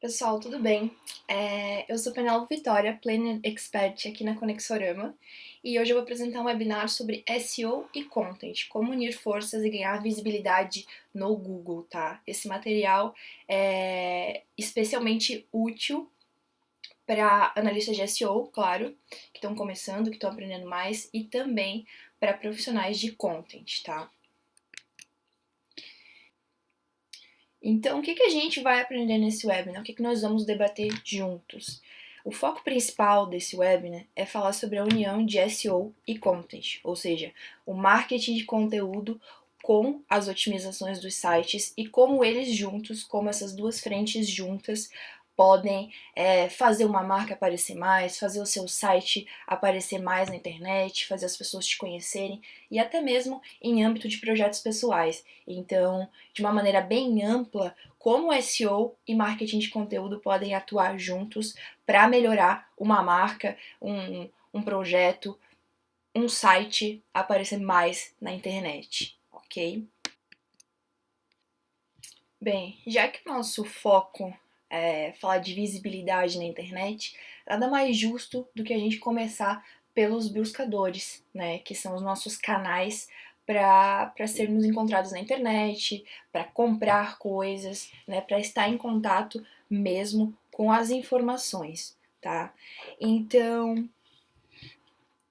Pessoal, tudo bem? Eu sou Penélope Vitória, Planner Expert aqui na Conexorama, e hoje eu vou apresentar um webinar sobre SEO e Content, como unir forças e ganhar visibilidade no Google, tá? Esse material é especialmente útil para analistas de SEO, claro, que estão começando, que estão aprendendo mais, e também para profissionais de Content, tá? Então, o que a gente vai aprender nesse webinar? O que nós vamos debater juntos? O foco principal desse webinar é falar sobre a união de SEO e Content, ou seja, o marketing de conteúdo com as otimizações dos sites e como eles juntos, como essas duas frentes juntas, podem fazer uma marca aparecer mais, fazer o seu site aparecer mais na internet, fazer as pessoas te conhecerem e até mesmo em âmbito de projetos pessoais. Então, de uma maneira bem ampla, como o SEO e marketing de conteúdo podem atuar juntos para melhorar uma marca, um projeto, um site aparecer mais na internet, ok? Bem, já que o nosso foco é falar de visibilidade na internet, nada mais justo do que a gente começar pelos buscadores, né? Que são os nossos canais para sermos encontrados na internet, para comprar coisas, né? Para estar em contato mesmo com as informações, tá? Então,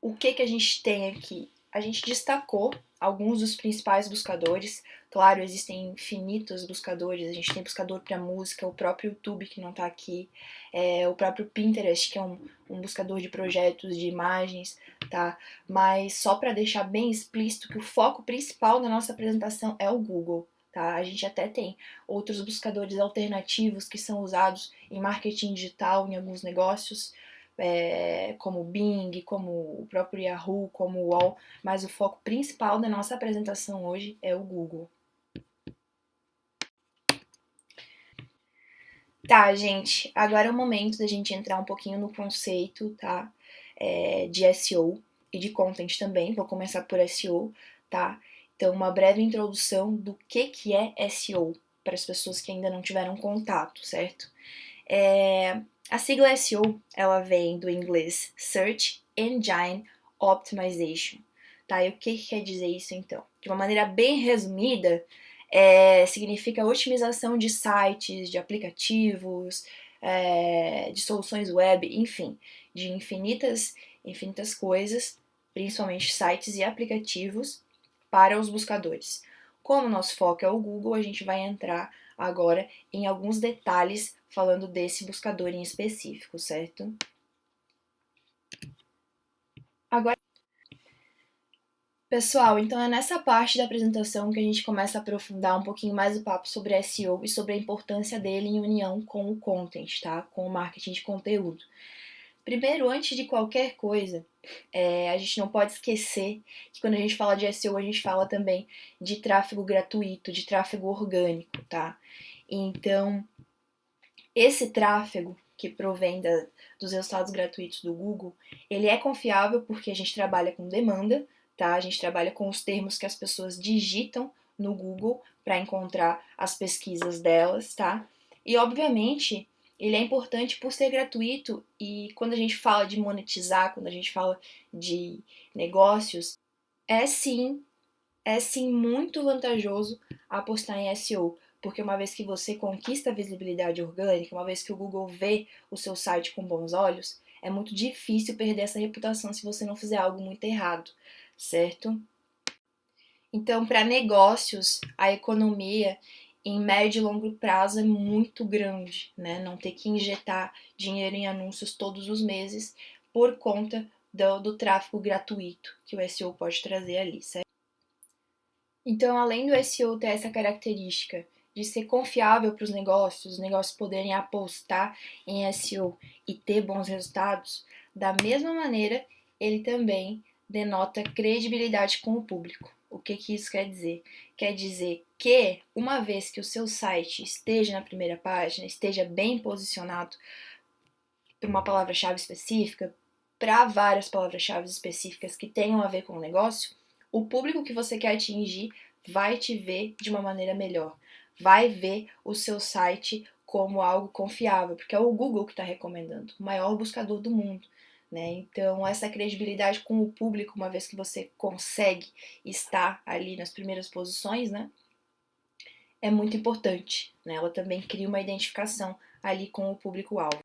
o que a gente tem aqui? A gente destacou alguns dos principais buscadores. Claro, existem infinitos buscadores. A gente tem buscador para música, o próprio YouTube que não está aqui, o próprio Pinterest, que é um buscador de projetos, de imagens, tá? Mas só para deixar bem explícito que o foco principal da nossa apresentação é o Google. Tá? A gente até tem outros buscadores alternativos que são usados em marketing digital, em alguns negócios, como o Bing, como o próprio Yahoo, como o UOL, mas o foco principal da nossa apresentação hoje é o Google. Tá, gente, agora é o momento da gente entrar um pouquinho no conceito, tá? De SEO e de content também. Vou começar por SEO, tá? Então, uma breve introdução do que é SEO, para as pessoas que ainda não tiveram contato, certo? A sigla SEO, ela vem do inglês Search Engine Optimization, tá? E o que quer dizer isso, então? De uma maneira bem resumida, significa otimização de sites, de aplicativos, de soluções web, enfim, de infinitas coisas, principalmente sites e aplicativos para os buscadores. Como o nosso foco é o Google, a gente vai entrar agora em alguns detalhes falando desse buscador em específico, certo? Agora, pessoal, então é nessa parte da apresentação que a gente começa a aprofundar um pouquinho mais o papo sobre SEO e sobre a importância dele em união com o content, tá? Com o marketing de conteúdo. Primeiro, antes de qualquer coisa, a gente não pode esquecer que quando a gente fala de SEO, a gente fala também de tráfego gratuito, de tráfego orgânico, tá? Então, esse tráfego que provém dos resultados gratuitos do Google, ele é confiável porque a gente trabalha com demanda, tá? A gente trabalha com os termos que as pessoas digitam no Google para encontrar as pesquisas delas, tá? E obviamente ele é importante por ser gratuito e quando a gente fala de monetizar, quando a gente fala de negócios, é sim é sim muito vantajoso apostar em SEO, porque uma vez que você conquista a visibilidade orgânica, uma vez que o Google vê o seu site com bons olhos, é muito difícil perder essa reputação se você não fizer algo muito errado, certo? Então, para negócios, a economia em médio e longo prazo é muito grande, né? Não ter que injetar dinheiro em anúncios todos os meses por conta do tráfego gratuito que o SEO pode trazer ali, certo? Então, além do SEO ter essa característica de ser confiável para os negócios poderem apostar em SEO e ter bons resultados, da mesma maneira, ele também denota credibilidade com o público. O que isso quer dizer? Quer dizer que, uma vez que o seu site esteja na primeira página, esteja bem posicionado para uma palavra-chave específica, para várias palavras-chave específicas que tenham a ver com o negócio, o público que você quer atingir vai te ver de uma maneira melhor, vai ver o seu site como algo confiável, porque é o Google que está recomendando, o maior buscador do mundo. Né? Então, essa credibilidade com o público, uma vez que você consegue estar ali nas primeiras posições, né, é muito importante. Né? Ela também cria uma identificação ali com o público-alvo.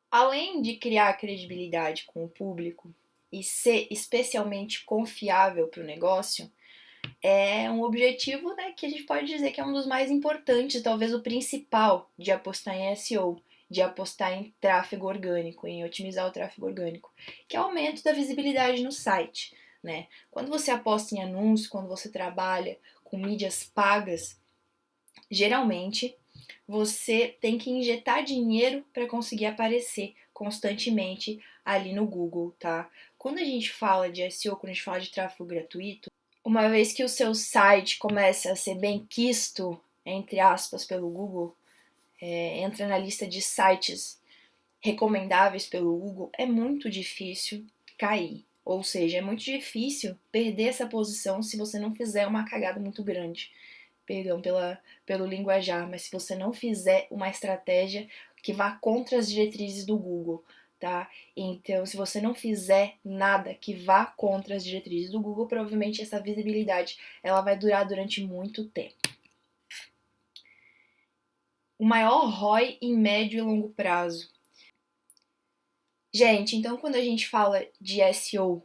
Além de criar credibilidade com o público e ser especialmente confiável para o negócio, é um objetivo, né, que a gente pode dizer que é um dos mais importantes, talvez o principal, de apostar em SEO, de apostar em tráfego orgânico, em otimizar o tráfego orgânico, que é o aumento da visibilidade no site. Né? Quando você aposta em anúncios, quando você trabalha com mídias pagas, geralmente você tem que injetar dinheiro para conseguir aparecer constantemente ali no Google, tá? Quando a gente fala de SEO, quando a gente fala de tráfego gratuito, uma vez que o seu site começa a ser bem quisto, entre aspas, pelo Google, entra na lista de sites recomendáveis pelo Google, é muito difícil cair. Ou seja, é muito difícil perder essa posição se você não fizer uma cagada muito grande. Perdão pelo linguajar, mas se você não fizer uma estratégia que vá contra as diretrizes do Google, tá? Então, se você não fizer nada que vá contra as diretrizes do Google, provavelmente essa visibilidade ela vai durar durante muito tempo. O maior ROI em médio e longo prazo. Gente, então quando a gente fala de SEO,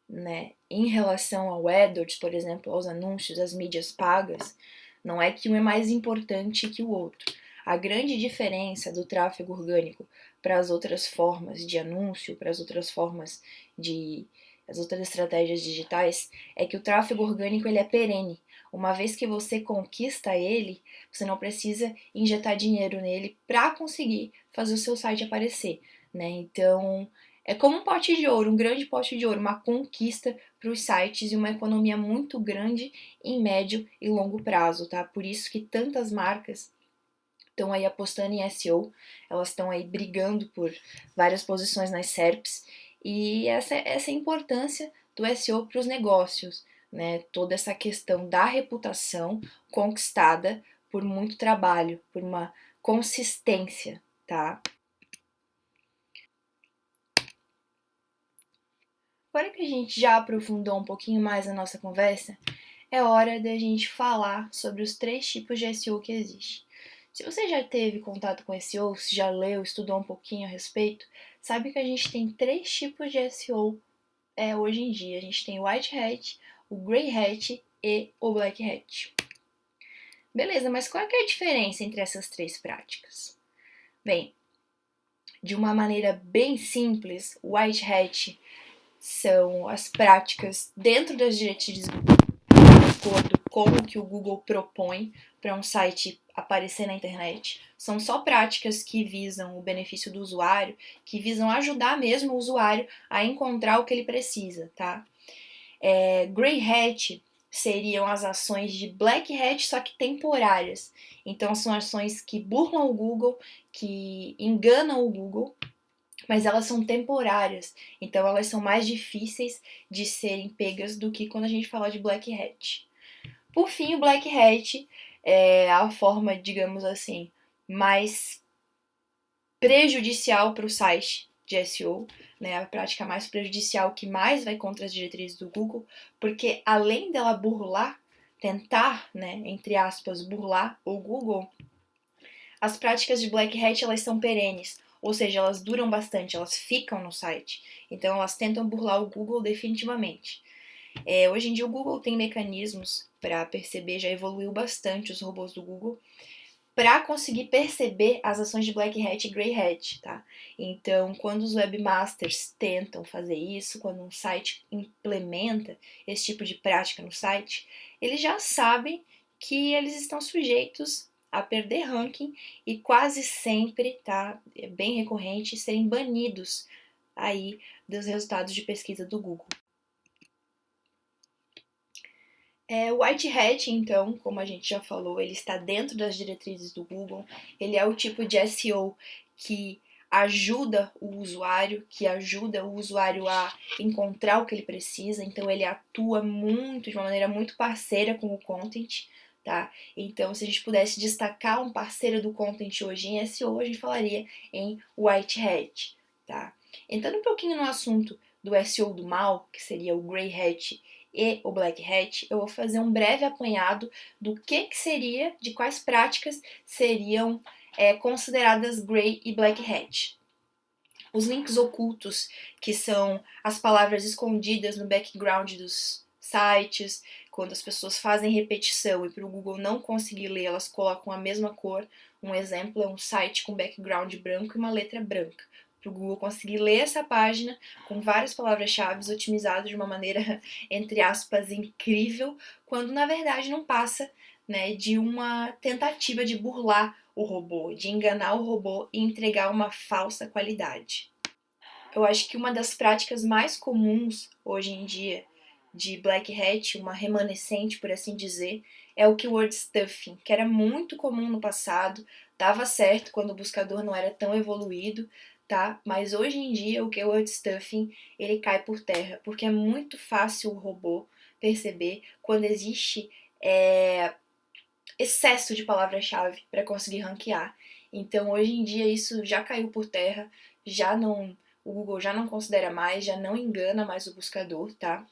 né, em relação ao AdWords, por exemplo, aos anúncios, às mídias pagas, não é que um é mais importante que o outro. A grande diferença do tráfego orgânico para as outras formas de anúncio, para as outras formas de as outras estratégias digitais, é que o tráfego orgânico ele é perene. Uma vez que você conquista ele, você não precisa injetar dinheiro nele para conseguir fazer o seu site aparecer. Né? Então, é como um pote de ouro, um grande pote de ouro, uma conquista para os sites e uma economia muito grande em médio e longo prazo, tá? Por isso que tantas marcas estão aí apostando em SEO, elas estão aí brigando por várias posições nas SERPs, e essa é a importância do SEO para os negócios, né? Toda essa questão da reputação conquistada por muito trabalho, por uma consistência, tá? Agora que a gente já aprofundou um pouquinho mais a nossa conversa, é hora da gente falar sobre os 3 tipos de SEO que existem. Se você já teve contato com SEO, se já leu, estudou um pouquinho a respeito, sabe que a gente tem 3 tipos de SEO hoje em dia. A gente tem o White Hat, o Grey Hat e o Black Hat. Beleza, mas qual é a diferença entre essas 3 práticas? Bem, de uma maneira bem simples, o White Hat são as práticas dentro das diretrizes de acordo com o que o Google propõe para um site aparecer na internet. São só práticas que visam o benefício do usuário, que visam ajudar mesmo o usuário a encontrar o que ele precisa, tá? Grey Hat seriam as ações de Black Hat, só que temporárias. Então são ações que burlam o Google, que enganam o Google, mas elas são temporárias, então elas são mais difíceis de serem pegas do que quando a gente fala de Black Hat. Por fim, o Black Hat é a forma, digamos assim, mais prejudicial para o site de SEO, né? A prática mais prejudicial que mais vai contra as diretrizes do Google, porque além dela burlar, tentar, né, entre aspas, burlar o Google, as práticas de Black Hat elas são perenes, ou seja, elas duram bastante, elas ficam no site. Então elas tentam burlar o Google definitivamente. Hoje em dia o Google tem mecanismos para perceber, já evoluiu bastante os robôs do Google, para conseguir perceber as ações de Black Hat e Grey Hat, tá? Então, quando os webmasters tentam fazer isso, quando um site implementa esse tipo de prática no site, eles já sabem que eles estão sujeitos a perder ranking e quase sempre, tá? É bem recorrente, serem banidos aí dos resultados de pesquisa do Google. O White Hat, então, como a gente já falou, ele está dentro das diretrizes do Google. Ele é o tipo de SEO que ajuda o usuário, a encontrar o que ele precisa. Então, ele atua muito, de uma maneira muito parceira com o content, tá? Então, se a gente pudesse destacar um parceiro do content hoje em SEO, a gente falaria em White Hat, tá? Entrando um pouquinho no assunto do SEO do mal, que seria o Grey Hat e o Black Hat, eu vou fazer um breve apanhado do que seria, de quais práticas seriam consideradas Grey e Black Hat. Os links ocultos, que são as palavras escondidas no background dos sites, quando as pessoas fazem repetição e para o Google não conseguir ler, elas colocam a mesma cor. Um exemplo é um site com background branco e uma letra branca. Para o Google conseguir ler essa página com várias palavras-chave otimizadas de uma maneira, entre aspas, incrível, quando na verdade não passa, né, de uma tentativa de burlar o robô, de enganar o robô e entregar uma falsa qualidade. Eu acho que uma das práticas mais comuns hoje em dia de Black Hat, uma remanescente, por assim dizer, é o keyword stuffing, que era muito comum no passado, dava certo quando o buscador não era tão evoluído, tá? Mas hoje em dia o keyword stuffing, ele cai por terra, porque é muito fácil o robô perceber quando existe excesso de palavra-chave para conseguir ranquear. Então, hoje em dia, isso já caiu por terra, já não, o Google já não considera mais, já não engana mais o buscador, tá?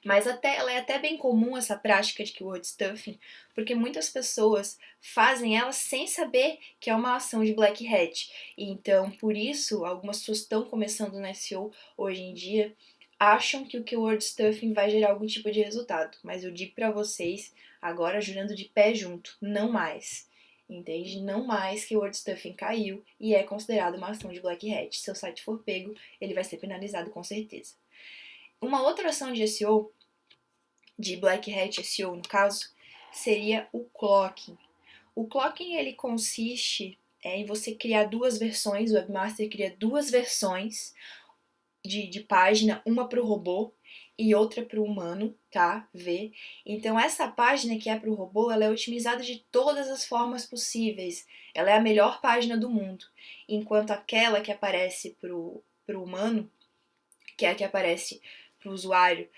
Mas ela é até bem comum essa prática de keyword stuffing, porque muitas pessoas fazem ela sem saber que é uma ação de Black Hat. Então, por isso, algumas pessoas estão começando no SEO hoje em dia, acham que o keyword stuffing vai gerar algum tipo de resultado. Mas eu digo para vocês, agora jurando de pé junto, não mais. Entende? Não mais keyword stuffing caiu e é considerado uma ação de Black Hat. Se seu site for pego, ele vai ser penalizado com certeza. Uma outra ação de SEO, de Black Hat SEO no caso, seria o clocking. O clocking ele consiste em você criar duas versões, o Webmaster cria duas versões de página, uma para o robô e outra para o humano, tá? Ver. Então essa página que é para o robô, ela é otimizada de todas as formas possíveis. Ela é a melhor página do mundo, enquanto aquela que aparece para o humano, que é a que aparece para o usuário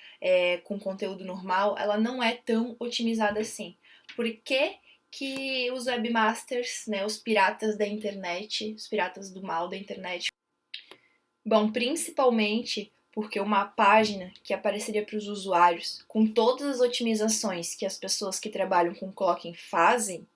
com conteúdo normal, ela não é tão otimizada assim. Por que os webmasters, né, os piratas da internet, os piratas do mal da internet, bom, principalmente porque uma página que apareceria para os usuários com todas as otimizações que as pessoas que trabalham com clocking fazem,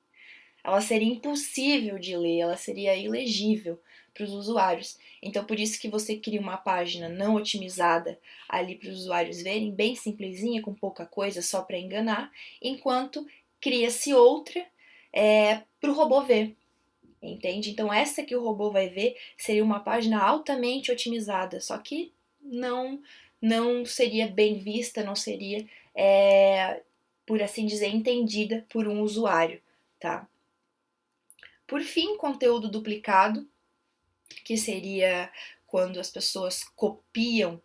ela seria impossível de ler, ela seria ilegível para os usuários. Então, por isso que você cria uma página não otimizada ali para os usuários verem, bem simplesinha, com pouca coisa, só para enganar, enquanto cria-se outra para o robô ver. Entende? Então, essa que o robô vai ver seria uma página altamente otimizada, só que não seria bem vista, não seria, por assim dizer, entendida por um usuário, tá? Por fim, conteúdo duplicado, que seria quando as pessoas copiam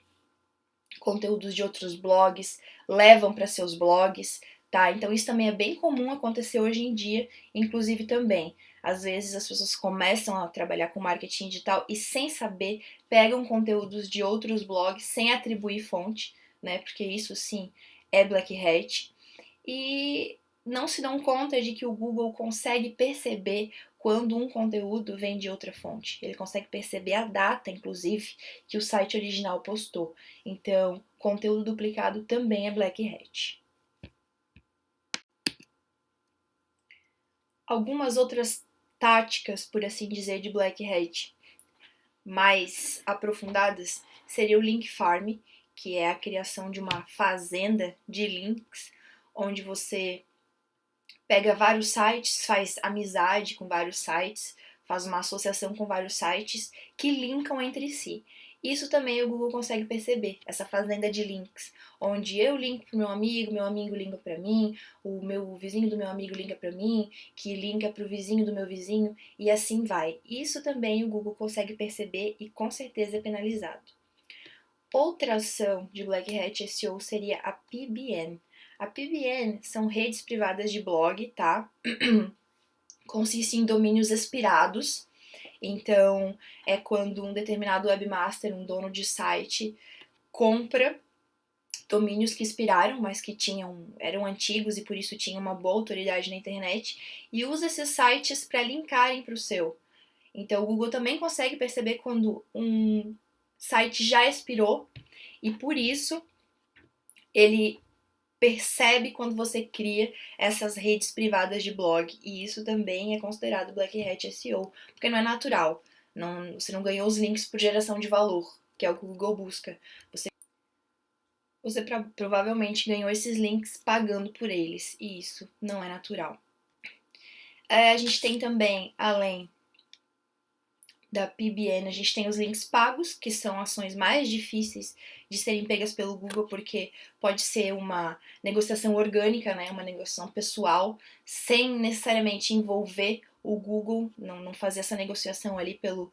conteúdos de outros blogs, levam para seus blogs, tá? Então isso também é bem comum acontecer hoje em dia, inclusive também. Às vezes as pessoas começam a trabalhar com marketing digital e sem saber pegam conteúdos de outros blogs sem atribuir fonte, né? Porque isso sim é Black Hat. E não se dão conta de que o Google consegue perceber quando um conteúdo vem de outra fonte. Ele consegue perceber a data, inclusive, que o site original postou. Então, conteúdo duplicado também é Black Hat. Algumas outras táticas, por assim dizer, de Black Hat mais aprofundadas seria o link farm, que é a criação de uma fazenda de links, onde você pega vários sites, faz amizade com vários sites, faz uma associação com vários sites que linkam entre si. Isso também o Google consegue perceber, essa fazenda de links, onde eu linko para o meu amigo linka para mim, o meu vizinho do meu amigo linka para mim, que linka para o vizinho do meu vizinho, e assim vai. Isso também o Google consegue perceber e com certeza é penalizado. Outra ação de Black Hat SEO seria a PBN. A PBN são redes privadas de blog, tá? Consiste em domínios expirados. Então, é quando um determinado webmaster, um dono de site, compra domínios que expiraram, mas que eram antigos e por isso tinham uma boa autoridade na internet, e usa esses sites para linkarem para o seu. Então o Google também consegue perceber quando um site já expirou e por isso ele percebe quando você cria essas redes privadas de blog, e isso também é considerado Black Hat SEO, porque não é natural. Você não ganhou os links por geração de valor, que é o que o Google busca. Você provavelmente ganhou esses links pagando por eles, e isso não é natural. A gente tem também, além da PBN, a gente tem os links pagos, que são ações mais difíceis de serem pegas pelo Google, porque pode ser uma negociação orgânica, né, uma negociação pessoal, sem necessariamente envolver o Google, não fazer essa negociação ali pelo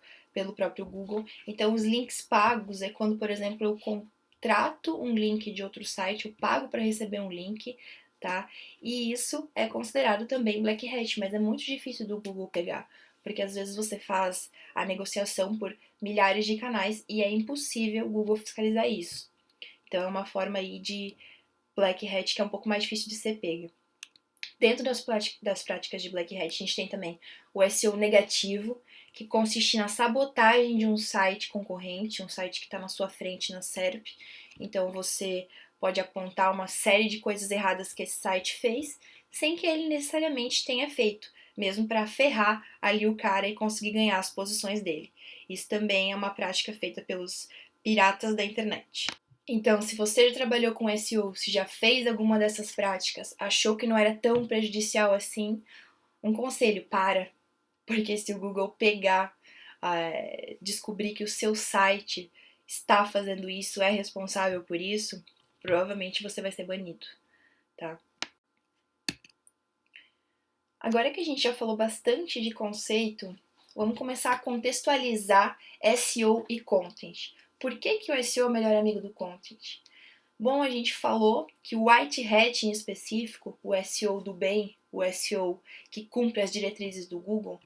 próprio Google. Então, os links pagos é quando, por exemplo, eu contrato um link de outro site, eu pago para receber um link, tá? E isso é considerado também Black Hat, mas é muito difícil do Google pegar, porque às vezes você faz a negociação por milhares de canais e é impossível o Google fiscalizar isso. Então é uma forma aí de Black Hat que é um pouco mais difícil de ser pega. Dentro das práticas de Black Hat, a gente tem também o SEO negativo, que consiste na sabotagem de um site concorrente, um site que está na sua frente na SERP. Então você pode apontar uma série de coisas erradas que esse site fez, sem que ele necessariamente tenha feito, mesmo para ferrar ali o cara e conseguir ganhar as posições dele. Isso também é uma prática feita pelos piratas da internet. Então, se você já trabalhou com SEO, se já fez alguma dessas práticas, achou que não era tão prejudicial assim, um conselho, para. Porque se o Google pegar, descobrir que o seu site está fazendo isso, é responsável por isso, provavelmente você vai ser banido, tá? Agora que a gente já falou bastante de conceito, vamos começar a contextualizar SEO e content. Por que o SEO é o melhor amigo do content? Bom, a gente falou que o White Hat em específico, o SEO do bem, o SEO que cumpre as diretrizes do Google,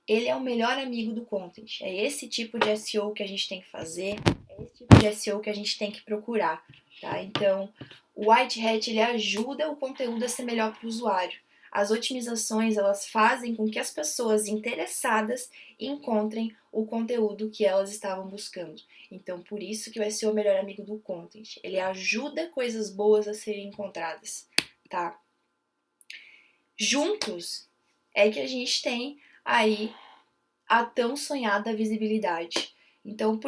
ele é o melhor amigo do content. É esse tipo de SEO que a gente tem que fazer, é esse tipo de SEO que a gente tem que procurar, tá? Então, o White Hat, ele ajuda o conteúdo a ser melhor para o usuário. As otimizações, elas fazem com que as pessoas interessadas encontrem o conteúdo que elas estavam buscando. Então, por isso que o SEO é o melhor amigo do content. Ele ajuda coisas boas a serem encontradas, tá? Juntos é que a gente tem aí a tão sonhada visibilidade. Então,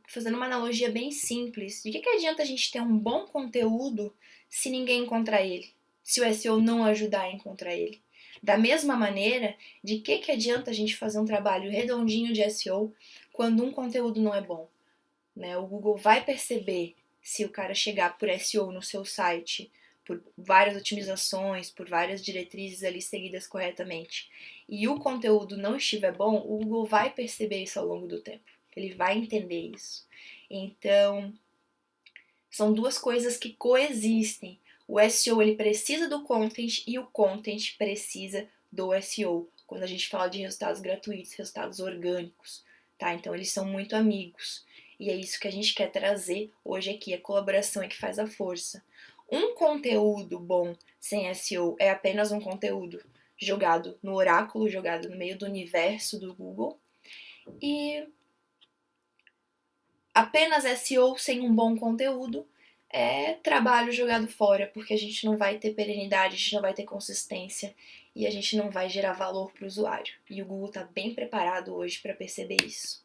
fazendo uma analogia bem simples, de que adianta a gente ter um bom conteúdo se ninguém encontrar ele? Se o SEO não ajudar a encontrar ele? Da mesma maneira, de que adianta a gente fazer um trabalho redondinho de SEO quando um conteúdo não é bom? Né? O Google vai perceber se o cara chegar por SEO no seu site, por várias otimizações, por várias diretrizes ali seguidas corretamente, e o conteúdo não estiver bom, o Google vai perceber isso ao longo do tempo. Ele vai entender isso. Então, são duas coisas que coexistem. O SEO ele precisa do content e o content precisa do SEO. Quando a gente fala de resultados gratuitos, resultados orgânicos, tá? Então eles são muito amigos. E é isso que a gente quer trazer hoje aqui. A colaboração é que faz a força. Um conteúdo bom sem SEO é apenas um conteúdo jogado no oráculo, jogado no meio do universo do Google. E apenas SEO sem um bom conteúdo é trabalho jogado fora, porque a gente não vai ter perenidade, a gente não vai ter consistência e a gente não vai gerar valor para o usuário. E o Google está bem preparado hoje para perceber isso.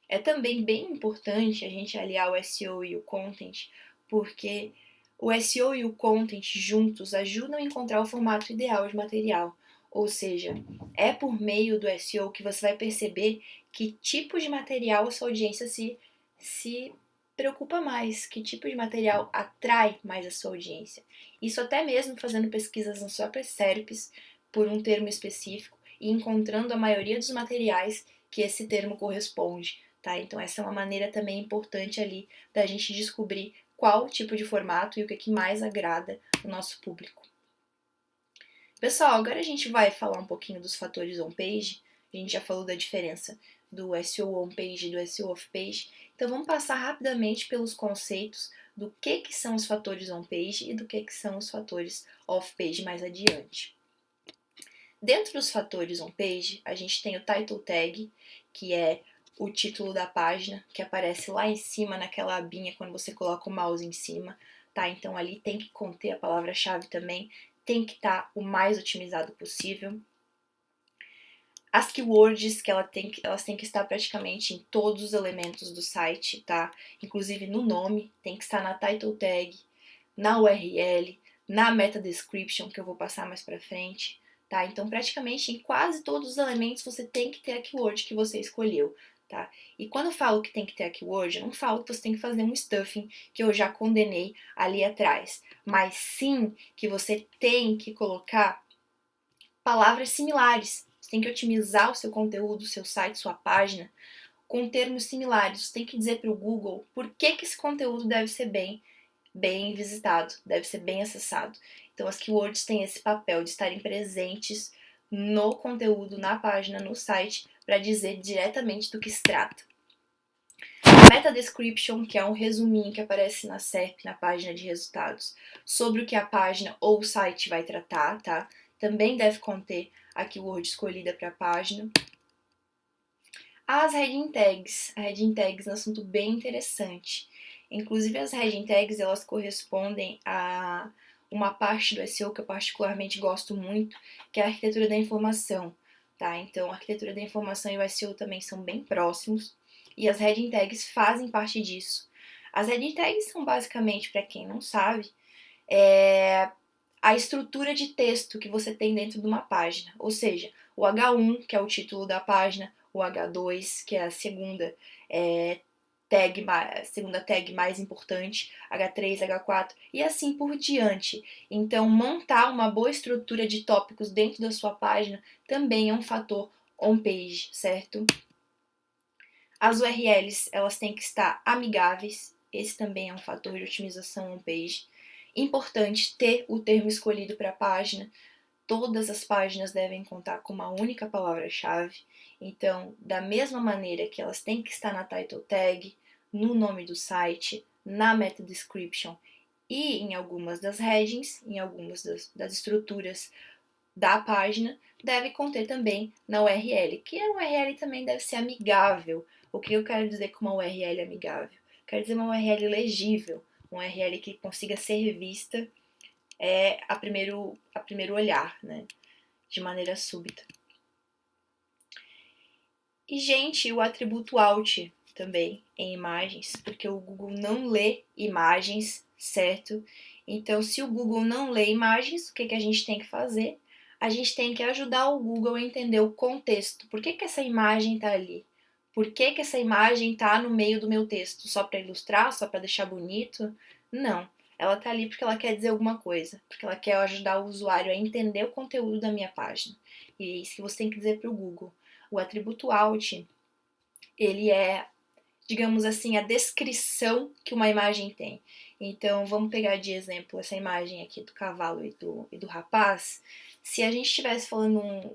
É também bem importante a gente aliar o SEO e o content, porque o SEO e o content juntos ajudam a encontrar o formato ideal de material. Ou seja, é por meio do SEO que você vai perceber que tipo de material a sua audiência se preocupa mais, que tipo de material atrai mais a sua audiência. Isso até mesmo fazendo pesquisas nas próprias SERPs por um termo específico e encontrando a maioria dos materiais que esse termo corresponde. Tá? Então essa é uma maneira também importante ali da gente descobrir qual tipo de formato e o que mais agrada o nosso público. Pessoal, agora a gente vai falar um pouquinho dos fatores on-page. A gente já falou da diferença do SEO on-page e do SEO off-page. Então vamos passar rapidamente pelos conceitos do que são os fatores on-page e do que são os fatores off-page mais adiante. Dentro dos fatores on-page, a gente tem o title tag, que é o título da página, que aparece lá em cima naquela abinha quando você coloca o mouse em cima, tá? Então ali tem que conter a palavra-chave também, tem que estar o mais otimizado possível. As keywords, que elas têm que estar praticamente em todos os elementos do site, tá? Inclusive no nome, tem que estar na title tag, na URL, na meta description, que eu vou passar mais pra frente, tá? Então, praticamente em quase todos os elementos você tem que ter a keyword que você escolheu, tá? E quando eu falo que tem que ter a keyword, eu não falo que você tem que fazer um stuffing, que eu já condenei ali atrás, mas sim que você tem que colocar palavras similares. Você tem que otimizar o seu conteúdo, o seu site, sua página, com termos similares. Você tem que dizer para o Google por que esse conteúdo deve ser bem visitado, deve ser bem acessado. Então as keywords têm esse papel de estarem presentes no conteúdo, na página, no site, para dizer diretamente do que se trata. A meta description, que é um resuminho que aparece na SERP, na página de resultados, sobre o que a página ou o site vai tratar, tá? Também deve conter a keyword escolhida para a página. As heading tags. A heading tags é um assunto bem interessante. Inclusive as heading tags, elas correspondem a uma parte do SEO que eu particularmente gosto muito, que é a arquitetura da informação, tá? Então, a arquitetura da informação e o SEO também são bem próximos, e as heading tags fazem parte disso. As heading tags são basicamente, para quem não sabe, a estrutura de texto que você tem dentro de uma página, ou seja, o H1, que é o título da página, o H2, que é a segunda tag mais importante, H3, H4 e assim por diante. Então, montar uma boa estrutura de tópicos dentro da sua página também é um fator on-page, certo? As URLs, elas têm que estar amigáveis, esse também é um fator de otimização on-page. Importante ter o termo escolhido para a página. Todas as páginas devem contar com uma única palavra-chave. Então, da mesma maneira que elas têm que estar na title tag, no nome do site, na meta description e em algumas das headings, em algumas das estruturas da página, deve conter também na URL, que a URL também deve ser amigável. O que eu quero dizer com uma URL amigável? Quero dizer uma URL legível, uma URL que consiga ser vista a primeiro olhar, né? De maneira súbita. E, gente, o atributo alt também em imagens, porque o Google não lê imagens, certo? Então, se o Google não lê imagens, o que a gente tem que fazer? A gente tem que ajudar o Google a entender o contexto. Por que essa imagem está ali? Por que essa imagem está no meio do meu texto? Só para ilustrar? Só para deixar bonito? Não. Ela está ali porque ela quer dizer alguma coisa, porque ela quer ajudar o usuário a entender o conteúdo da minha página. E é isso que você tem que dizer para o Google. O atributo alt, ele é, digamos assim, a descrição que uma imagem tem. Então, vamos pegar de exemplo essa imagem aqui do cavalo e do rapaz. Se a gente estivesse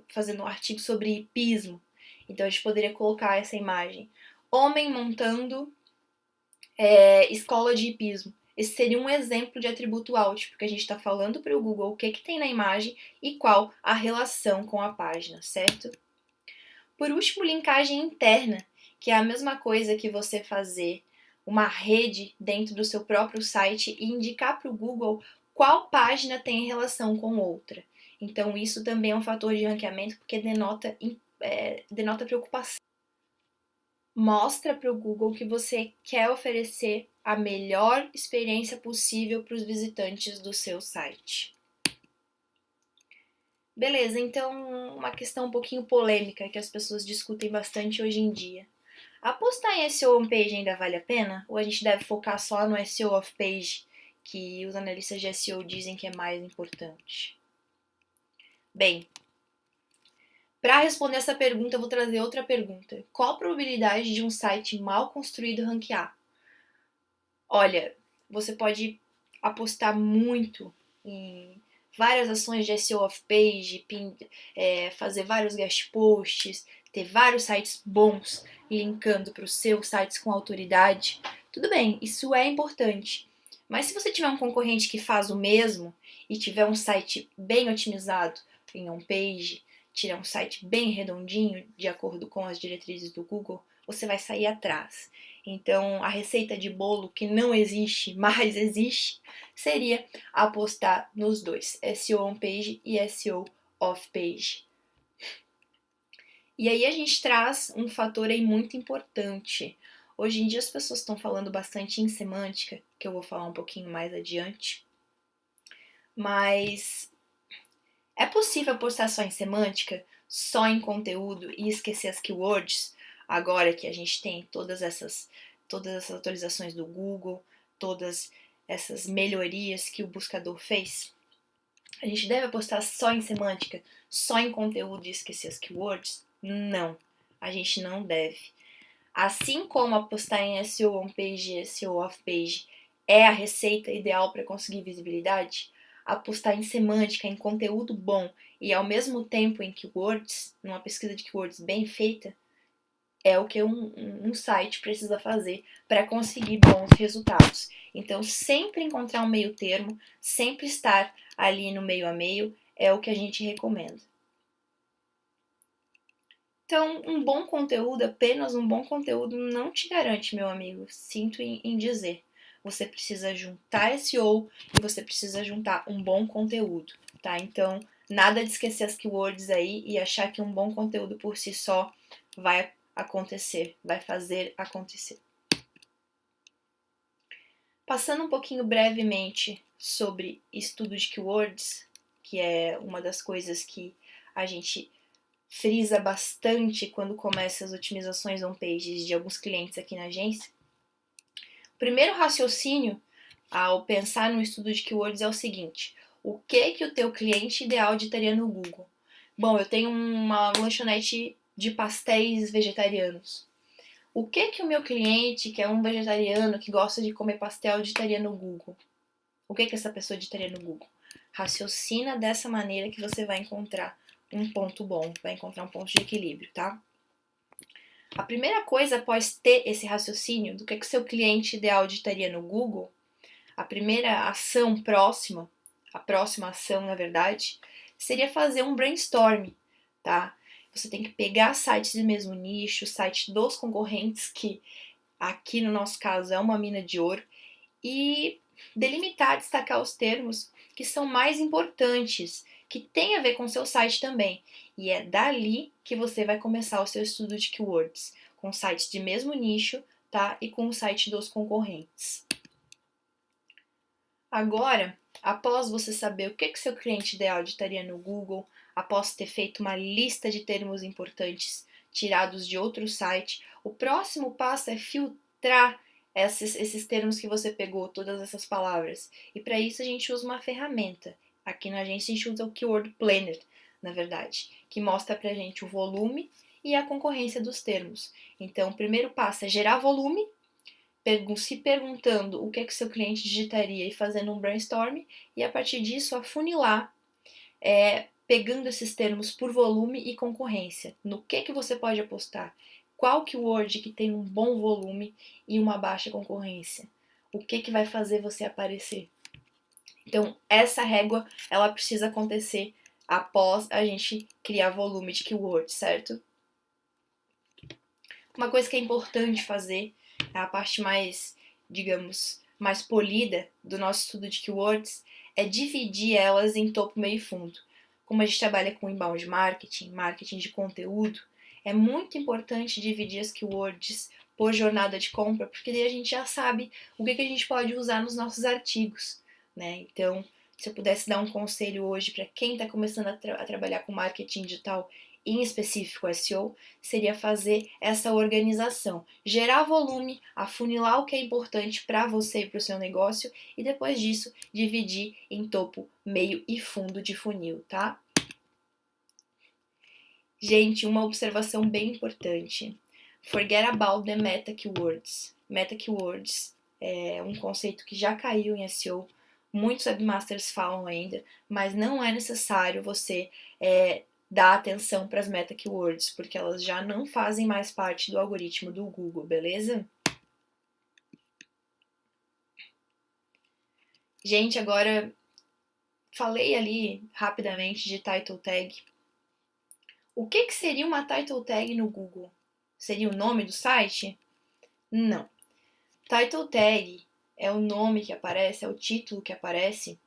fazendo um artigo sobre hipismo, então a gente poderia colocar essa imagem. Homem montando escola de hipismo. Esse seria um exemplo de atributo alt, porque a gente está falando para o Google o que tem na imagem e qual a relação com a página, certo? Por último, linkagem interna, que é a mesma coisa que você fazer uma rede dentro do seu próprio site e indicar para o Google qual página tem relação com outra. Então, isso também é um fator de ranqueamento, porque denota preocupação. Mostra para o Google que você quer oferecer a melhor experiência possível para os visitantes do seu site. Beleza, então uma questão um pouquinho polêmica que as pessoas discutem bastante hoje em dia. Apostar em SEO on-page ainda vale a pena? Ou a gente deve focar só no SEO off-page, que os analistas de SEO dizem que é mais importante? Bem, para responder essa pergunta, eu vou trazer outra pergunta. Qual a probabilidade de um site mal construído ranquear? Olha, você pode apostar muito em várias ações de SEO off-page, fazer vários guest posts, ter vários sites bons linkando para os seus sites com autoridade, tudo bem, isso é importante. Mas se você tiver um concorrente que faz o mesmo e tiver um site bem otimizado em homepage, tiver um site bem redondinho, de acordo com as diretrizes do Google, você vai sair atrás. Então, a receita de bolo que não existe, mas existe, seria apostar nos dois, SEO on-page e SEO off-page. E aí a gente traz um fator aí muito importante. Hoje em dia as pessoas estão falando bastante em semântica, que eu vou falar um pouquinho mais adiante. Mas é possível apostar só em semântica, só em conteúdo e esquecer as keywords? Agora que a gente tem todas essas atualizações do Google, todas essas melhorias que o buscador fez? A gente deve apostar só em semântica, só em conteúdo e esquecer as keywords? Não, a gente não deve. Assim como apostar em SEO on-page e SEO off-page é a receita ideal para conseguir visibilidade, apostar em semântica, em conteúdo bom e ao mesmo tempo em keywords, numa pesquisa de keywords bem feita, é o que um site precisa fazer para conseguir bons resultados. Então, sempre encontrar um meio termo, sempre estar ali no meio a meio, é o que a gente recomenda. Então, um bom conteúdo, apenas um bom conteúdo, não te garante, meu amigo. Sinto em dizer. Você precisa juntar SEO e você precisa juntar um bom conteúdo, tá? Então, nada de esquecer as keywords aí e achar que um bom conteúdo por si só vai acontecer, vai fazer acontecer. Passando um pouquinho brevemente sobre estudo de keywords, que é uma das coisas que a gente frisa bastante quando começa as otimizações on-pages de alguns clientes aqui na agência. O primeiro raciocínio ao pensar no estudo de keywords é o seguinte: o que o teu cliente ideal editaria no Google? Bom, eu tenho uma lanchonete de pastéis vegetarianos. O que o meu cliente, que é um vegetariano, que gosta de comer pastel, editaria no Google? O que essa pessoa editaria no Google? Raciocina dessa maneira que você vai encontrar um ponto bom, vai encontrar um ponto de equilíbrio, tá? A primeira coisa após ter esse raciocínio do que seu cliente ideal digitaria no Google, a primeira ação próxima, a próxima ação, na verdade, seria fazer um brainstorm, tá? Você tem que pegar sites do mesmo nicho, sites dos concorrentes, que aqui no nosso caso é uma mina de ouro, e delimitar, destacar os termos que são mais importantes, que tem a ver com o seu site também. E é dali que você vai começar o seu estudo de keywords, com sites de mesmo nicho, tá? E com o site dos concorrentes. Agora, após você saber o que seu cliente ideal digitaria no Google, após ter feito uma lista de termos importantes tirados de outro site, o próximo passo é filtrar esses termos que você pegou, todas essas palavras. E para isso a gente usa uma ferramenta. Aqui na agência a gente usa o Keyword Planner, na verdade, que mostra pra gente o volume e a concorrência dos termos. Então, o primeiro passo é gerar volume, se perguntando o que seu cliente digitaria e fazendo um brainstorm, e a partir disso afunilar, pegando esses termos por volume e concorrência. No que você pode apostar? Qual keyword que tem um bom volume e uma baixa concorrência? O que vai fazer você aparecer? Então, essa régua, ela precisa acontecer após a gente criar volume de keyword, certo? Uma coisa que é importante fazer, a parte mais, digamos, mais polida do nosso estudo de keywords, é dividir elas em topo, meio e fundo. Como a gente trabalha com inbound marketing, marketing de conteúdo, é muito importante dividir as keywords por jornada de compra, porque daí a gente já sabe o que a gente pode usar nos nossos artigos, né? Então, se eu pudesse dar um conselho hoje para quem está começando a trabalhar com marketing digital, em específico SEO, seria fazer essa organização, gerar volume, afunilar o que é importante para você e para o seu negócio e depois disso dividir em topo, meio e fundo de funil, tá? Gente, uma observação bem importante. Forget about the meta keywords. Meta keywords é um conceito que já caiu em SEO. Muitos webmasters falam ainda, mas não é necessário você dar atenção para as meta keywords, porque elas já não fazem mais parte do algoritmo do Google, beleza? Gente, agora falei ali rapidamente de title tag. O que seria uma title tag no Google? Seria o nome do site? Não. Title tag é o nome que aparece, é o título que aparece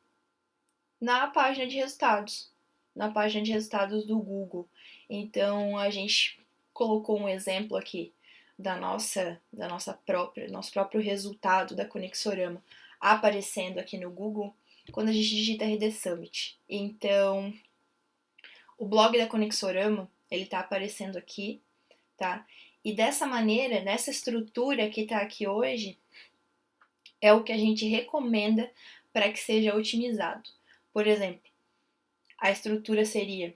na página de resultados, na página de resultados do Google. Então a gente colocou um exemplo aqui nosso próprio resultado da Conexorama aparecendo aqui no Google quando a gente digita RD Summit. Então o blog da Conexorama ele está aparecendo aqui, tá? E dessa maneira, nessa estrutura que está aqui hoje, é o que a gente recomenda para que seja otimizado. Por exemplo, a estrutura seria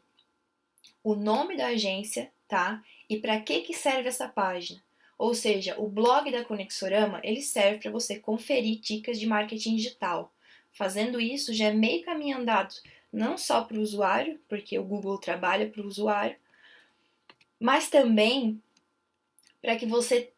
o nome da agência, tá? E para que serve essa página? Ou seja, o blog da Conexorama, ele serve para você conferir dicas de marketing digital. Fazendo isso, já é meio caminho andado, não só para o usuário, porque o Google trabalha para o usuário, mas também para que você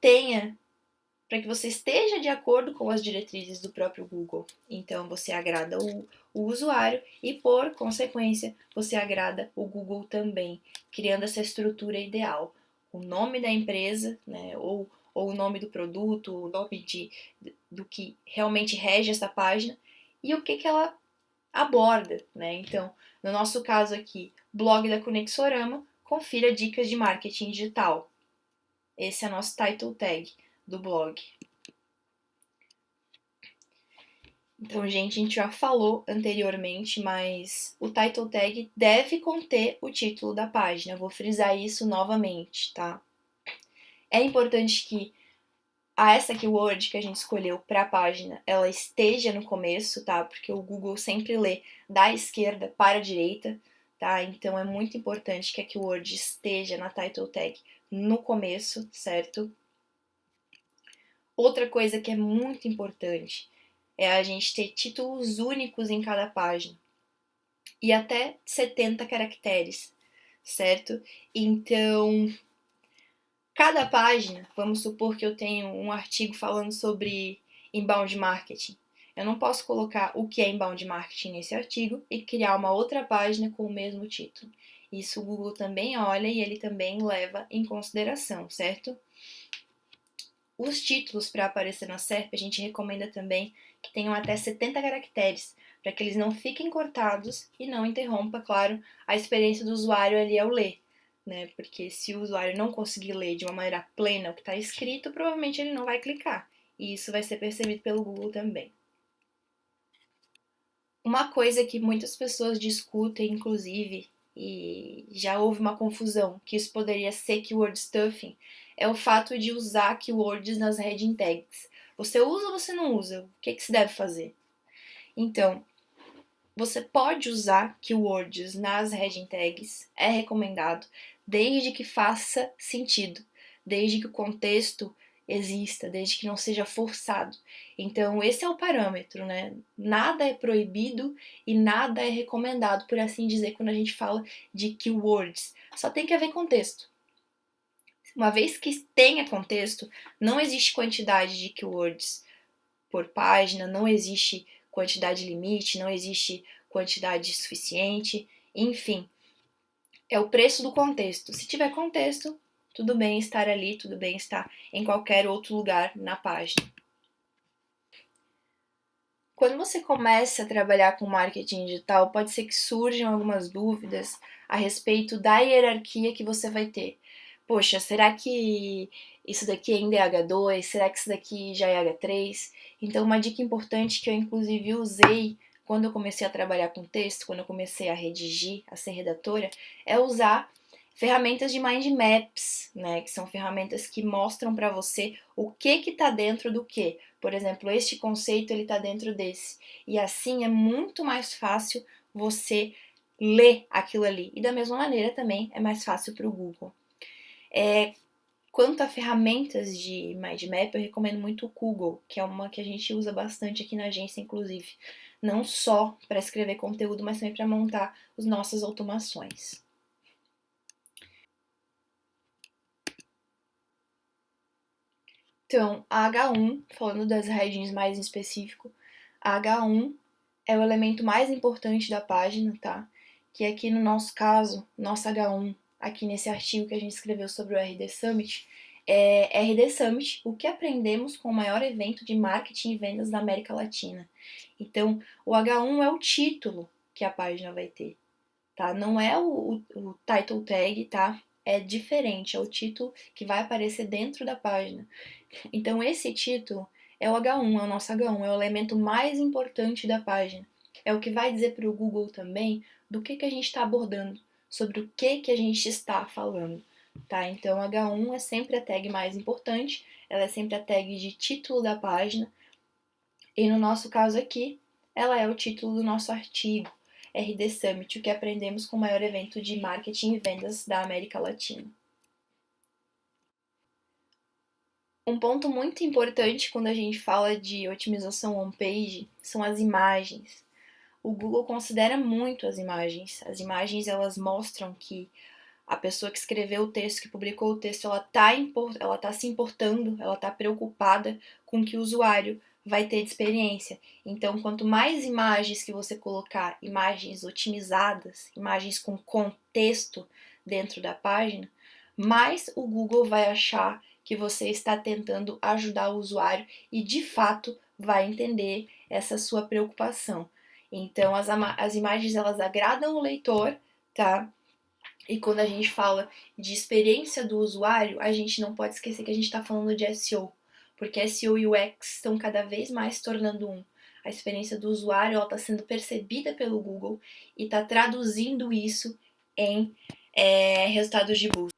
esteja de acordo com as diretrizes do próprio Google. Então, você agrada o usuário e, por consequência, você agrada o Google também, criando essa estrutura ideal. O nome da empresa, né, ou o nome do produto, o nome do que realmente rege essa página e o que ela aborda, né? Então, no nosso caso aqui, blog da Conexorama, confira dicas de marketing digital. Esse é o nosso title tag do blog. Então, gente, a gente já falou anteriormente, mas o title tag deve conter o título da página. Eu vou frisar isso novamente, tá? É importante que essa keyword que a gente escolheu para a página, ela esteja no começo, tá? Porque o Google sempre lê da esquerda para a direita, tá? Então é muito importante que a keyword esteja na title tag no começo, certo? Outra coisa que é muito importante é a gente ter títulos únicos em cada página e até 70 caracteres, certo? Então, cada página, vamos supor que eu tenho um artigo falando sobre inbound marketing. Eu não posso colocar o que é inbound marketing nesse artigo e criar uma outra página com o mesmo título. Isso o Google também olha e ele também leva em consideração, certo? Os títulos para aparecer na SERP a gente recomenda também que tenham até 70 caracteres, para que eles não fiquem cortados e não interrompa, claro, a experiência do usuário ali ao ler, né? Porque se o usuário não conseguir ler de uma maneira plena o que está escrito, provavelmente ele não vai clicar. E isso vai ser percebido pelo Google também. Uma coisa que muitas pessoas discutem, inclusive, e já houve uma confusão, que isso poderia ser keyword stuffing, é o fato de usar keywords nas heading tags. Você usa ou você não usa? O que se deve fazer? Então, você pode usar keywords nas heading tags, é recomendado, desde que faça sentido, desde que o contexto exista, desde que não seja forçado. Então, esse é o parâmetro, né? Nada é proibido e nada é recomendado, por assim dizer, quando a gente fala de keywords. Só tem que haver contexto. Uma vez que tenha contexto, não existe quantidade de keywords por página, não existe quantidade limite, não existe quantidade suficiente, enfim, é o preço do contexto. Se tiver contexto, tudo bem estar ali, tudo bem estar em qualquer outro lugar na página. Quando você começa a trabalhar com marketing digital, pode ser que surjam algumas dúvidas a respeito da hierarquia que você vai ter. Poxa, será que isso daqui ainda é H2? Será que isso daqui já é H3? Então, uma dica importante que eu inclusive usei quando eu comecei a trabalhar com texto, quando eu comecei a redigir, a ser redatora, é usar ferramentas de mind maps, né, que são ferramentas que mostram para você o que está dentro do que. Por exemplo, este conceito ele está dentro desse. E assim é muito mais fácil você ler aquilo ali. E da mesma maneira também é mais fácil para o Google. Quanto a ferramentas de mind map, eu recomendo muito o Google, que é uma que a gente usa bastante aqui na agência, inclusive. Não só para escrever conteúdo, mas também para montar as nossas automações. Então, a H1, falando das headings mais em específico, a H1 é o elemento mais importante da página, tá? Que aqui no nosso caso, nossa H1, aqui nesse artigo que a gente escreveu sobre o RD Summit, é RD Summit, o que aprendemos com o maior evento de marketing e vendas da América Latina. Então, o H1 é o título que a página vai ter, tá? Não é o title tag, tá? É diferente, é o título que vai aparecer dentro da página. Então, esse título é o H1, é o nosso H1, é o elemento mais importante da página. É o que vai dizer para o Google também do que a gente está abordando, sobre o que a gente está falando. Tá? Então, H1 é sempre a tag mais importante, ela é sempre a tag de título da página, e no nosso caso aqui, ela é o título do nosso artigo, RD Summit, o que aprendemos com o maior evento de marketing e vendas da América Latina. Um ponto muito importante quando a gente fala de otimização on-page são as imagens. O Google considera muito as imagens. As imagens elas mostram que a pessoa que escreveu o texto, que publicou o texto, ela tá se importando, ela está preocupada com o que o usuário vai ter de experiência. Então, quanto mais imagens que você colocar, imagens otimizadas, imagens com contexto dentro da página, mais o Google vai achar que você está tentando ajudar o usuário e de fato vai entender essa sua preocupação. Então, as imagens elas agradam o leitor, tá? E quando a gente fala de experiência do usuário, a gente não pode esquecer que a gente está falando de SEO, porque SEO e UX estão cada vez mais se tornando um. A experiência do usuário está sendo percebida pelo Google e está traduzindo isso em resultados de busca.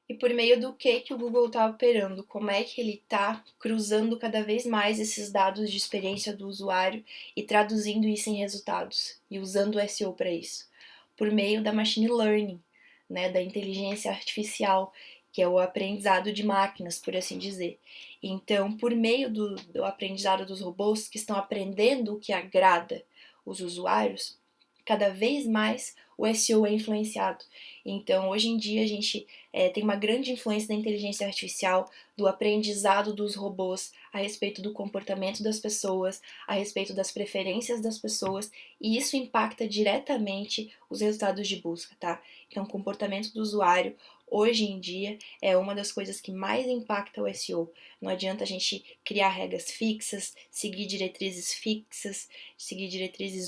E por meio do que o Google está operando, como é que ele está cruzando cada vez mais esses dados de experiência do usuário e traduzindo isso em resultados e usando o SEO para isso. Por meio da machine learning, né, da inteligência artificial, que é o aprendizado de máquinas, por assim dizer. Então, por meio do aprendizado dos robôs que estão aprendendo o que agrada os usuários, cada vez mais o SEO é influenciado. Então, hoje em dia, a gente tem uma grande influência da inteligência artificial, do aprendizado dos robôs a respeito do comportamento das pessoas, a respeito das preferências das pessoas, e isso impacta diretamente os resultados de busca, tá? Então, o comportamento do usuário, hoje em dia, é uma das coisas que mais impacta o SEO. Não adianta a gente criar regras fixas, seguir diretrizes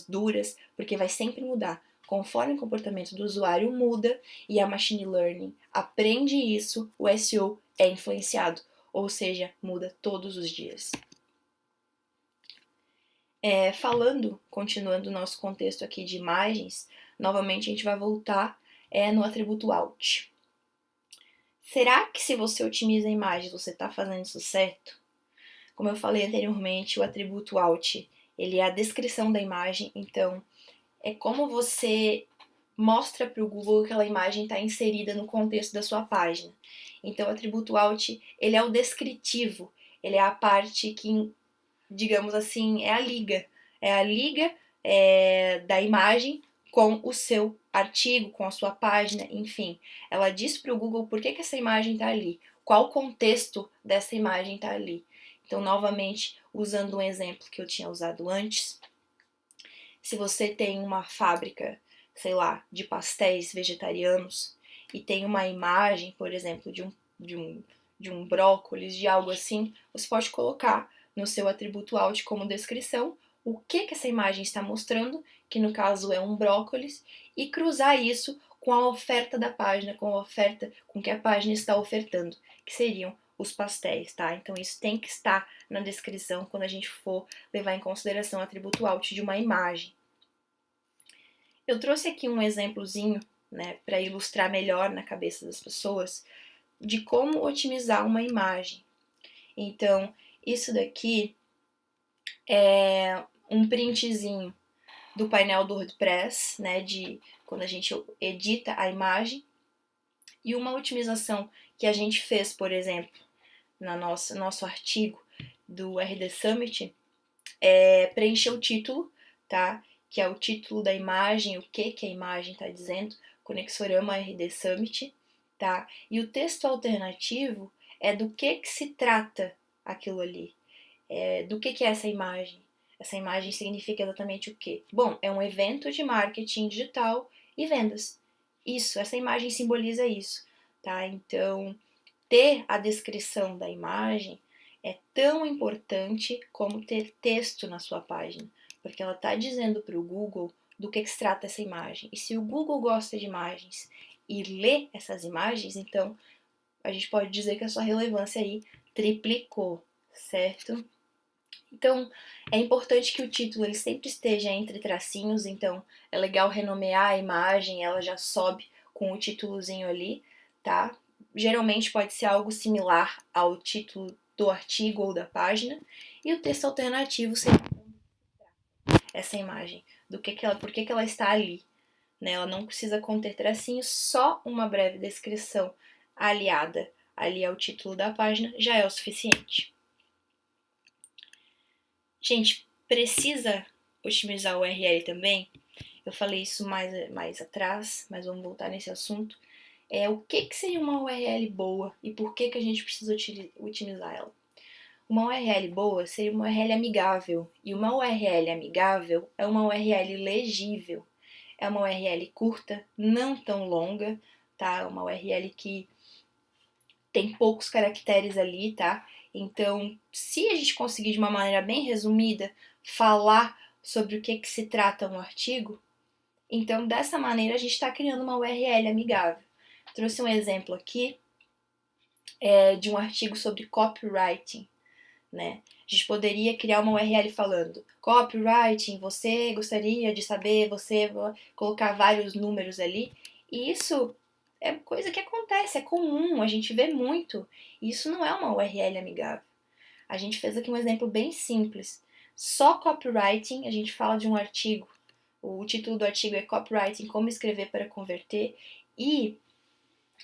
duras, porque vai sempre mudar. Conforme o comportamento do usuário muda e a machine learning aprende isso, o SEO é influenciado, ou seja, muda todos os dias. Continuando o nosso contexto aqui de imagens, novamente a gente vai voltar no atributo alt. Será que se você otimiza a imagem, você está fazendo isso certo? Como eu falei anteriormente, o atributo alt, ele é a descrição da imagem, então é como você mostra para o Google que aquela imagem está inserida no contexto da sua página. Então, o atributo alt, ele é o descritivo, ele é a parte que, digamos assim, é a liga da imagem com o seu artigo, com a sua página, enfim. Ela diz para o Google por que essa imagem está ali, qual o contexto dessa imagem está ali. Então, novamente, usando um exemplo que eu tinha usado antes, se você tem uma fábrica, sei lá, de pastéis vegetarianos e tem uma imagem, por exemplo, de um brócolis, de algo assim, você pode colocar no seu atributo alt como descrição o que essa imagem está mostrando, que no caso é um brócolis, e cruzar isso com a oferta da página, com a oferta com que a página está ofertando, que seriam os pastéis, tá? Então isso tem que estar na descrição quando a gente for levar em consideração o atributo alt de uma imagem. Eu trouxe aqui um exemplozinho, né, para ilustrar melhor na cabeça das pessoas de como otimizar uma imagem. Então, isso daqui é um printzinho do painel do WordPress, né, de quando a gente edita a imagem, e uma otimização que a gente fez, por exemplo, no nosso artigo do RD Summit, é preencher o título, tá? Que é o título da imagem, o que a imagem está dizendo, Conexorama RD Summit. tá? E o texto alternativo é do que se trata aquilo ali. Do que é essa imagem? Essa imagem significa exatamente o quê? Bom, é um evento de marketing digital e vendas. Isso, essa imagem simboliza isso, tá? Então, ter a descrição da imagem é tão importante como ter texto na sua página, porque ela está dizendo para o Google do que se trata essa imagem. E se o Google gosta de imagens e lê essas imagens, então a gente pode dizer que a sua relevância aí triplicou, certo? Então, é importante que o título ele sempre esteja entre tracinhos, então é legal renomear a imagem, ela já sobe com o títulozinho ali, tá? Geralmente pode ser algo similar ao título do artigo ou da página, e o texto alternativo seria essa imagem, por que ela está ali, né? Ela não precisa conter tracinhos, só uma breve descrição aliada ali ao título da página já é o suficiente. Gente, precisa otimizar o URL também? Eu falei isso mais atrás, mas vamos voltar nesse assunto. O que seria uma URL boa e por que a gente precisa otimizar ela? Uma URL boa seria uma URL amigável, e uma URL amigável é uma URL legível. É uma URL curta, não tão longa, tá? Uma URL que tem poucos caracteres ali, tá? Então, se a gente conseguir de uma maneira bem resumida falar sobre o que se trata um artigo, então dessa maneira a gente está criando uma URL amigável. Trouxe um exemplo aqui de um artigo sobre copywriting, né? A gente poderia criar uma URL falando copywriting, você gostaria de saber, você colocar vários números ali, e isso é coisa que acontece, é comum, a gente vê muito. Isso não é uma URL amigável. A gente fez aqui um exemplo bem simples. Só copywriting, a gente fala de um artigo. O título do artigo é Copywriting, como escrever para converter. E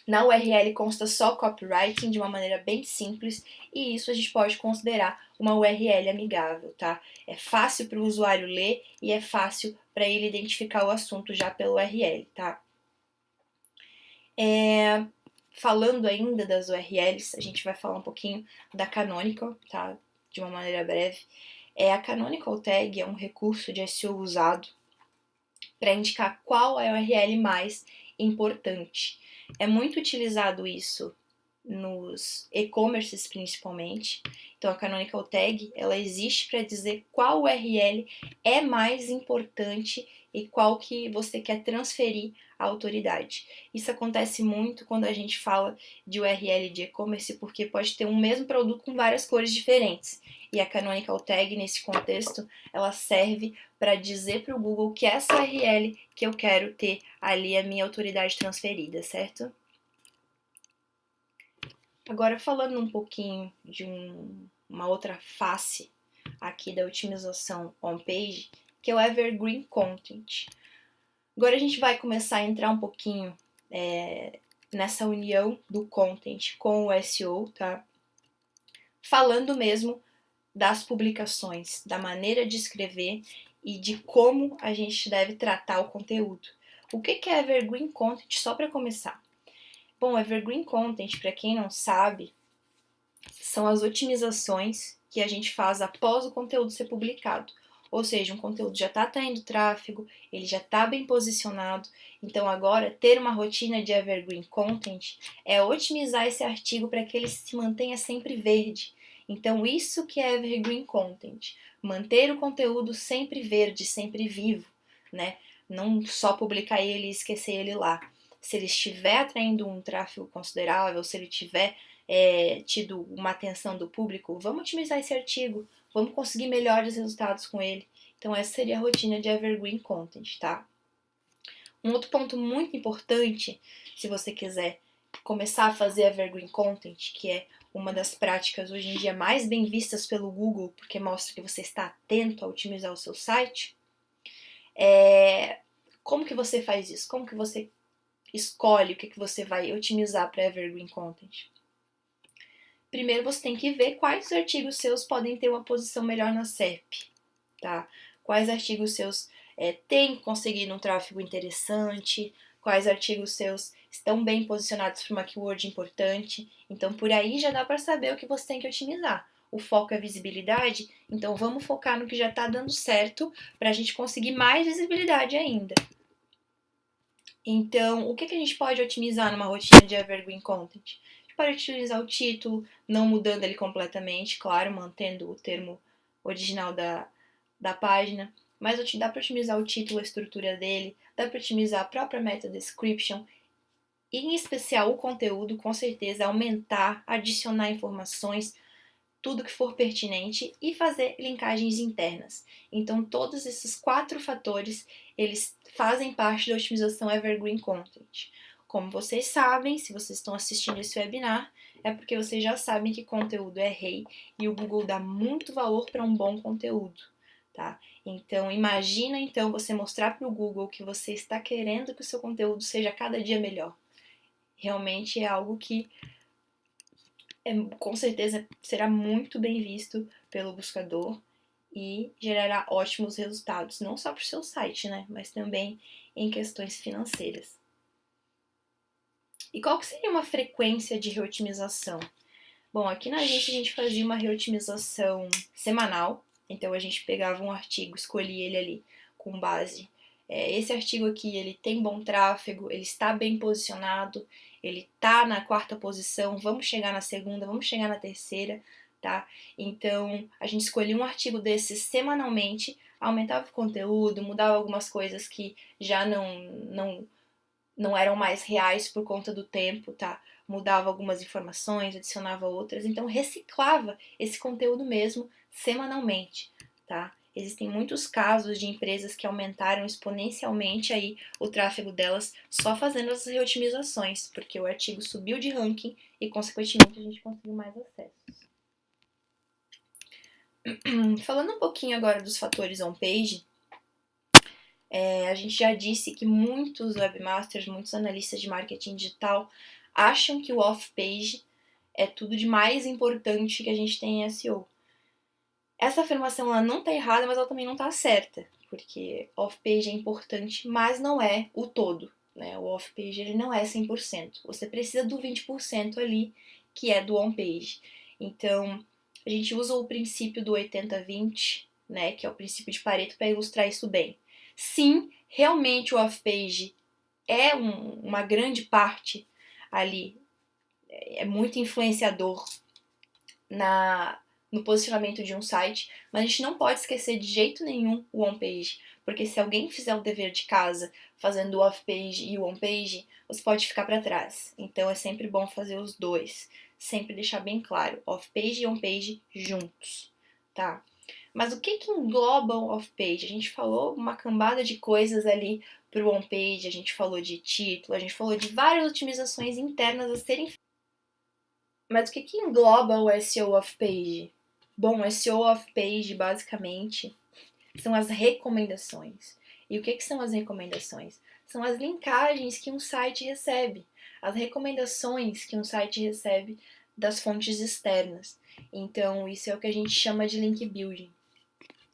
na URL consta só copywriting de uma maneira bem simples. E isso a gente pode considerar uma URL amigável, tá? É fácil para o usuário ler e é fácil para ele identificar o assunto já pelo URL, tá? Falando ainda das URLs, a gente vai falar um pouquinho da Canonical, tá? De uma maneira breve. A Canonical Tag é um recurso de SEO usado para indicar qual é a URL mais importante. É muito utilizado isso nos e-commerces principalmente. Então a Canonical Tag, ela existe para dizer qual URL é mais importante e qual que você quer transferir à autoridade. Isso acontece muito quando a gente fala de URL de e-commerce, porque pode ter um mesmo produto com várias cores diferentes. E a Canonical Tag, nesse contexto, ela serve para dizer para o Google que essa URL que eu quero ter ali a minha autoridade transferida, certo? Agora falando um pouquinho de uma outra face aqui da otimização on-page, que é o Evergreen Content. Agora a gente vai começar a entrar um pouquinho nessa união do content com o SEO, tá? Falando mesmo das publicações, da maneira de escrever e de como a gente deve tratar o conteúdo. O que é Evergreen Content, só para começar? Bom, Evergreen Content, para quem não sabe, são as otimizações que a gente faz após o conteúdo ser publicado. Ou seja, um conteúdo já está atraindo tráfego, ele já está bem posicionado. Então agora, ter uma rotina de Evergreen Content é otimizar esse artigo para que ele se mantenha sempre verde. Então isso que é Evergreen Content. Manter o conteúdo sempre verde, sempre vivo, né? Não só publicar ele e esquecer ele lá. Se ele estiver atraindo um tráfego considerável, se ele tiver tido uma atenção do público, vamos otimizar esse artigo, vamos conseguir melhores resultados com ele. Então essa seria a rotina de Evergreen Content, tá? Um outro ponto muito importante, se você quiser começar a fazer Evergreen Content, que é uma das práticas hoje em dia mais bem vistas pelo Google, porque mostra que você está atento a otimizar o seu site, como que você faz isso? Como que você escolhe o que você vai otimizar para Evergreen Content? Primeiro você tem que ver quais artigos seus podem ter uma posição melhor na SERP, tá? Quais artigos seus têm conseguido um tráfego interessante, quais artigos seus estão bem posicionados para uma keyword importante. Então, por aí já dá para saber o que você tem que otimizar. O foco é visibilidade, então vamos focar no que já está dando certo para a gente conseguir mais visibilidade ainda. Então, o que a gente pode otimizar numa rotina de Evergreen Content? A gente pode utilizar o título, não mudando ele completamente, claro, mantendo o termo original da página, mas dá para otimizar o título, a estrutura dele, dá para otimizar a própria meta description, e em especial o conteúdo, com certeza, aumentar, adicionar informações, tudo que for pertinente e fazer linkagens internas. Então, todos esses 4 fatores, eles fazem parte da otimização Evergreen Content. Como vocês sabem, se vocês estão assistindo esse webinar, é porque vocês já sabem que conteúdo é rei e o Google dá muito valor para um bom conteúdo, tá? Então, imagina então você mostrar para o Google que você está querendo que o seu conteúdo seja cada dia melhor. Realmente é algo que com certeza será muito bem visto pelo buscador e gerará ótimos resultados, não só para o seu site, né, mas também em questões financeiras. E qual que seria uma frequência de reotimização? Bom, aqui na agência a gente fazia uma reotimização semanal, então a gente pegava um artigo, escolhia ele ali com base. Esse artigo aqui, ele tem bom tráfego, ele está bem posicionado, ele está na 4ª posição, vamos chegar na 2ª, vamos chegar na 3ª, tá? Então, a gente escolhia um artigo desse semanalmente, aumentava o conteúdo, mudava algumas coisas que já não eram mais reais por conta do tempo, tá? Mudava algumas informações, adicionava outras, então reciclava esse conteúdo mesmo semanalmente, tá? Existem muitos casos de empresas que aumentaram exponencialmente aí o tráfego delas só fazendo as reotimizações, porque o artigo subiu de ranking e, consequentemente, a gente conseguiu mais acessos. Falando um pouquinho agora dos fatores on-page, a gente já disse que muitos webmasters, muitos analistas de marketing digital acham que o off-page é tudo de mais importante que a gente tem em SEO. Essa afirmação ela não está errada, mas ela também não está certa, porque off-page é importante, mas não é o todo, né? O off-page ele não é 100%. Você precisa do 20% ali, que é do on-page. Então, a gente usa o princípio do 80-20, né, que é o princípio de Pareto, para ilustrar isso bem. Sim, realmente o off-page é uma grande parte ali, é muito influenciador no posicionamento de um site, mas a gente não pode esquecer de jeito nenhum o on-page, porque se alguém fizer o dever de casa fazendo o off-page e o on-page, você pode ficar para trás. Então é sempre bom fazer os dois, sempre deixar bem claro, off-page e on-page juntos, tá? Mas o que engloba o off-page? A gente falou uma cambada de coisas ali para o on-page, a gente falou de título, a gente falou de várias otimizações internas a serem feitas. Mas o que engloba o SEO off-page? Bom, o SEO off-page, basicamente, são as recomendações. E o que são as recomendações? São as linkagens que um site recebe, as recomendações que um site recebe das fontes externas. Então, isso é o que a gente chama de link building.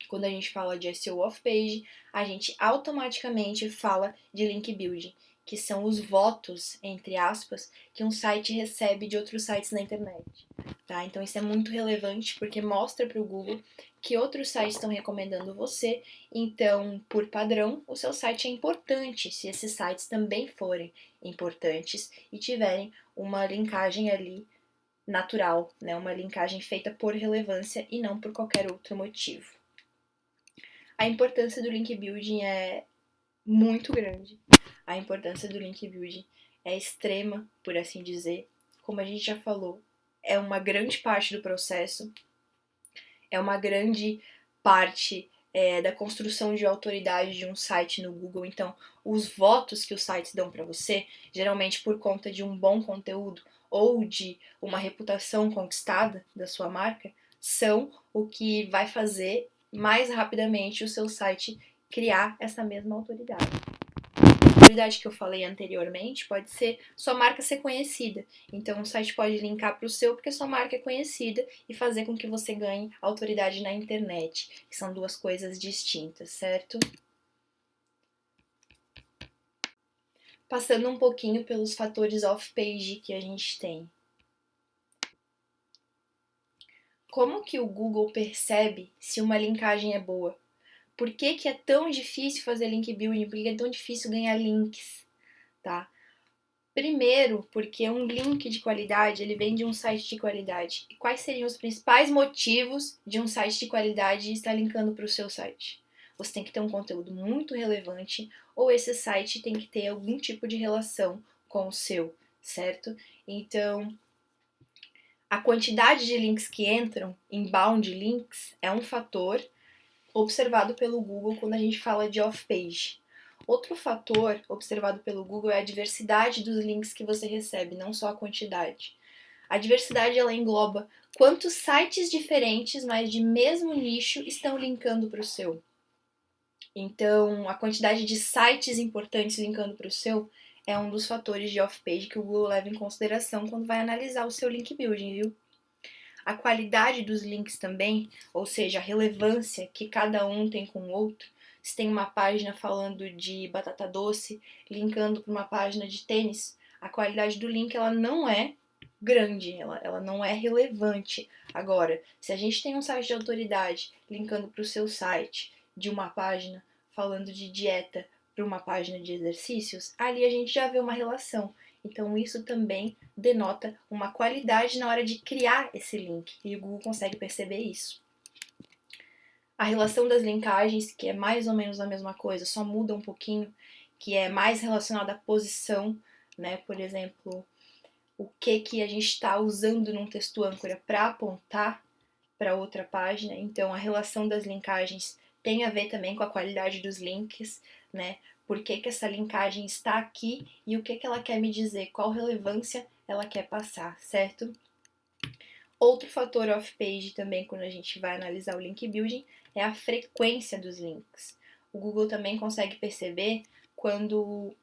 Quando a gente fala de SEO off-page, a gente automaticamente fala de link building, que são os votos, entre aspas, que um site recebe de outros sites na internet. Tá? Então isso é muito relevante porque mostra para o Google que outros sites estão recomendando você, então, por padrão, o seu site é importante se esses sites também forem importantes e tiverem uma linkagem ali natural, né? Uma linkagem feita por relevância e não por qualquer outro motivo. A importância do link building é muito grande. A importância do link building é extrema, por assim dizer. Como a gente já falou, é uma grande parte do processo, é uma grande parte da construção de autoridade de um site no Google. Então, os votos que os sites dão para você, geralmente por conta de um bom conteúdo ou de uma reputação conquistada da sua marca, são o que vai fazer mais rapidamente o seu site criar essa mesma autoridade. A autoridade que eu falei anteriormente pode ser sua marca ser conhecida. Então, o site pode linkar para o seu porque sua marca é conhecida e fazer com que você ganhe autoridade na internet, que são duas coisas distintas, certo? Passando um pouquinho pelos fatores off-page que a gente tem. Como que o Google percebe se uma linkagem é boa? Por que é tão difícil fazer link building? Por que é tão difícil ganhar links, tá? Primeiro, porque um link de qualidade, ele vem de um site de qualidade. E quais seriam os principais motivos de um site de qualidade estar linkando para o seu site? Você tem que ter um conteúdo muito relevante ou esse site tem que ter algum tipo de relação com o seu, certo? Então, a quantidade de links que entram, inbound links, é um fator observado pelo Google quando a gente fala de off-page. Outro fator observado pelo Google é a diversidade dos links que você recebe, não só a quantidade. A diversidade ela engloba quantos sites diferentes, mas de mesmo nicho, estão linkando para o seu. Então, a quantidade de sites importantes linkando para o seu é um dos fatores de off-page que o Google leva em consideração quando vai analisar o seu link building, viu? A qualidade dos links também, ou seja, a relevância que cada um tem com o outro. Se tem uma página falando de batata doce, linkando para uma página de tênis, a qualidade do link ela não é grande, ela não é relevante. Agora, se a gente tem um site de autoridade linkando para o seu site de uma página falando de dieta para uma página de exercícios, ali a gente já vê uma relação. Então, isso também denota uma qualidade na hora de criar esse link, e o Google consegue perceber isso. A relação das linkagens, que é mais ou menos a mesma coisa, só muda um pouquinho, que é mais relacionada à posição, né? Por exemplo, o que a gente está usando num texto âncora para apontar para outra página. Então, a relação das linkagens tem a ver também com a qualidade dos links, né? Por que essa linkagem está aqui e o que ela quer me dizer, qual relevância ela quer passar, certo? Outro fator off-page também, quando a gente vai analisar o link building, é a frequência dos links. O Google também consegue perceber quando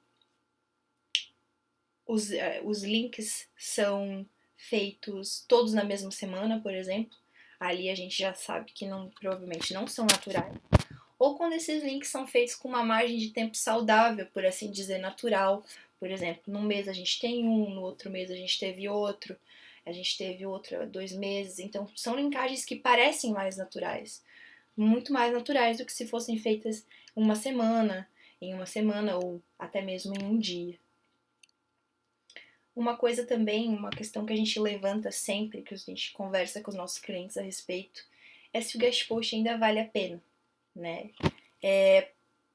os links são feitos todos na mesma semana, por exemplo. Ali a gente já sabe que provavelmente não são naturais. Ou quando esses links são feitos com uma margem de tempo saudável, por assim dizer, natural. Por exemplo, num mês a gente tem um, no outro mês a gente teve outro, a gente teve outro há 2 meses. Então, são linkagens que parecem mais naturais. Muito mais naturais do que se fossem feitas em uma semana ou até mesmo em um dia. Uma coisa também, uma questão que a gente levanta sempre, que a gente conversa com os nossos clientes a respeito, é se o guest post ainda vale a pena, né?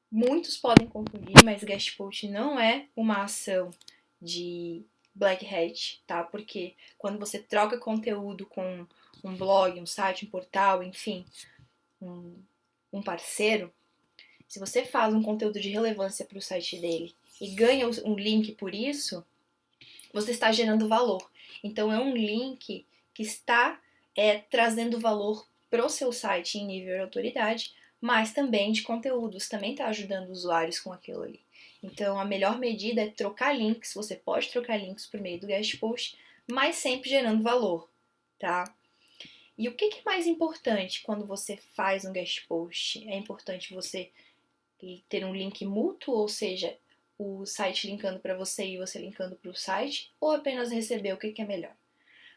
Muitos podem confundir, mas guest post não é uma ação de black hat, tá? Porque quando você troca conteúdo com um blog, um site, um portal, enfim, um parceiro, se você faz um conteúdo de relevância para o site dele e ganha um link por isso, você está gerando valor. Então é um link que está trazendo valor para o seu site em nível de autoridade, mas também de conteúdos, também está ajudando usuários com aquilo ali. Então a melhor medida é trocar links, você pode trocar links por meio do guest post, mas sempre gerando valor, tá? E o que é mais importante quando você faz um guest post? É importante você ter um link mútuo, ou seja, o site linkando para você e você linkando para o site, ou apenas receber? O que é melhor?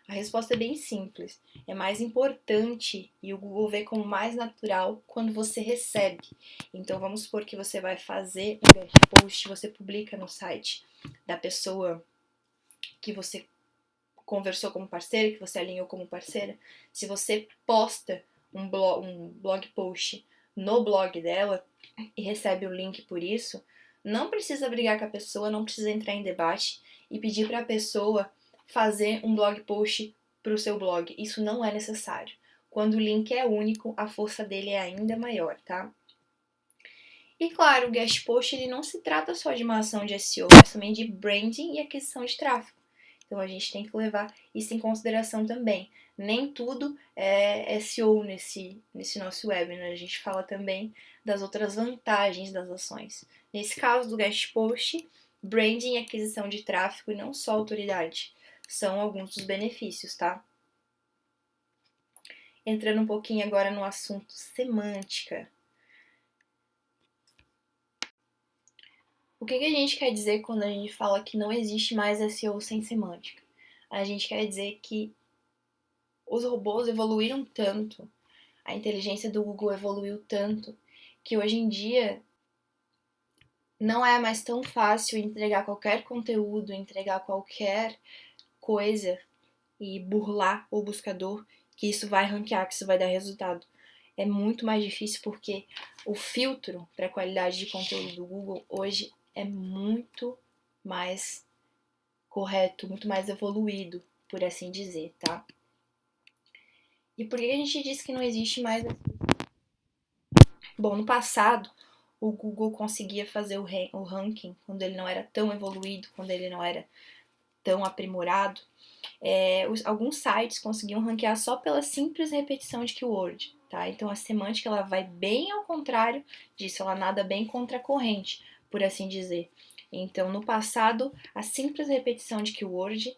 A resposta é bem simples. É mais importante e o Google vê como mais natural quando você recebe. Então vamos supor que você vai fazer um guest post, você publica no site da pessoa que você conversou como parceira, que você alinhou como parceira. Se você posta um blog post no blog dela e recebe o link por isso, não precisa brigar com a pessoa, não precisa entrar em debate e pedir para a pessoa fazer um blog post para o seu blog. Isso não é necessário. Quando o link é único, a força dele é ainda maior, tá? E claro, o guest post ele não se trata só de uma ação de SEO, mas também de branding e aquisição de tráfego. Então a gente tem que levar isso em consideração também. Nem tudo é SEO nesse nosso webinar. A gente fala também das outras vantagens das ações. Nesse caso do guest post, branding e aquisição de tráfego e não só autoridade são alguns dos benefícios, tá? Entrando um pouquinho agora no assunto semântica. O que a gente quer dizer quando a gente fala que não existe mais SEO sem semântica? A gente quer dizer que os robôs evoluíram tanto, a inteligência do Google evoluiu tanto, que hoje em dia não é mais tão fácil entregar qualquer conteúdo, entregar qualquer coisa e burlar o buscador, que isso vai ranquear, que isso vai dar resultado. É muito mais difícil porque o filtro para a qualidade de conteúdo do Google hoje é muito mais correto, muito mais evoluído, por assim dizer, tá? E por que a gente diz que não existe mais? Bom, no passado, o Google conseguia fazer o ranking quando ele não era tão evoluído, quando ele não era tão aprimorado. Alguns sites conseguiam ranquear só pela simples repetição de keyword, tá? Então a semântica ela vai bem ao contrário disso, ela nada bem contra a corrente, por assim dizer. Então no passado, a simples repetição de keyword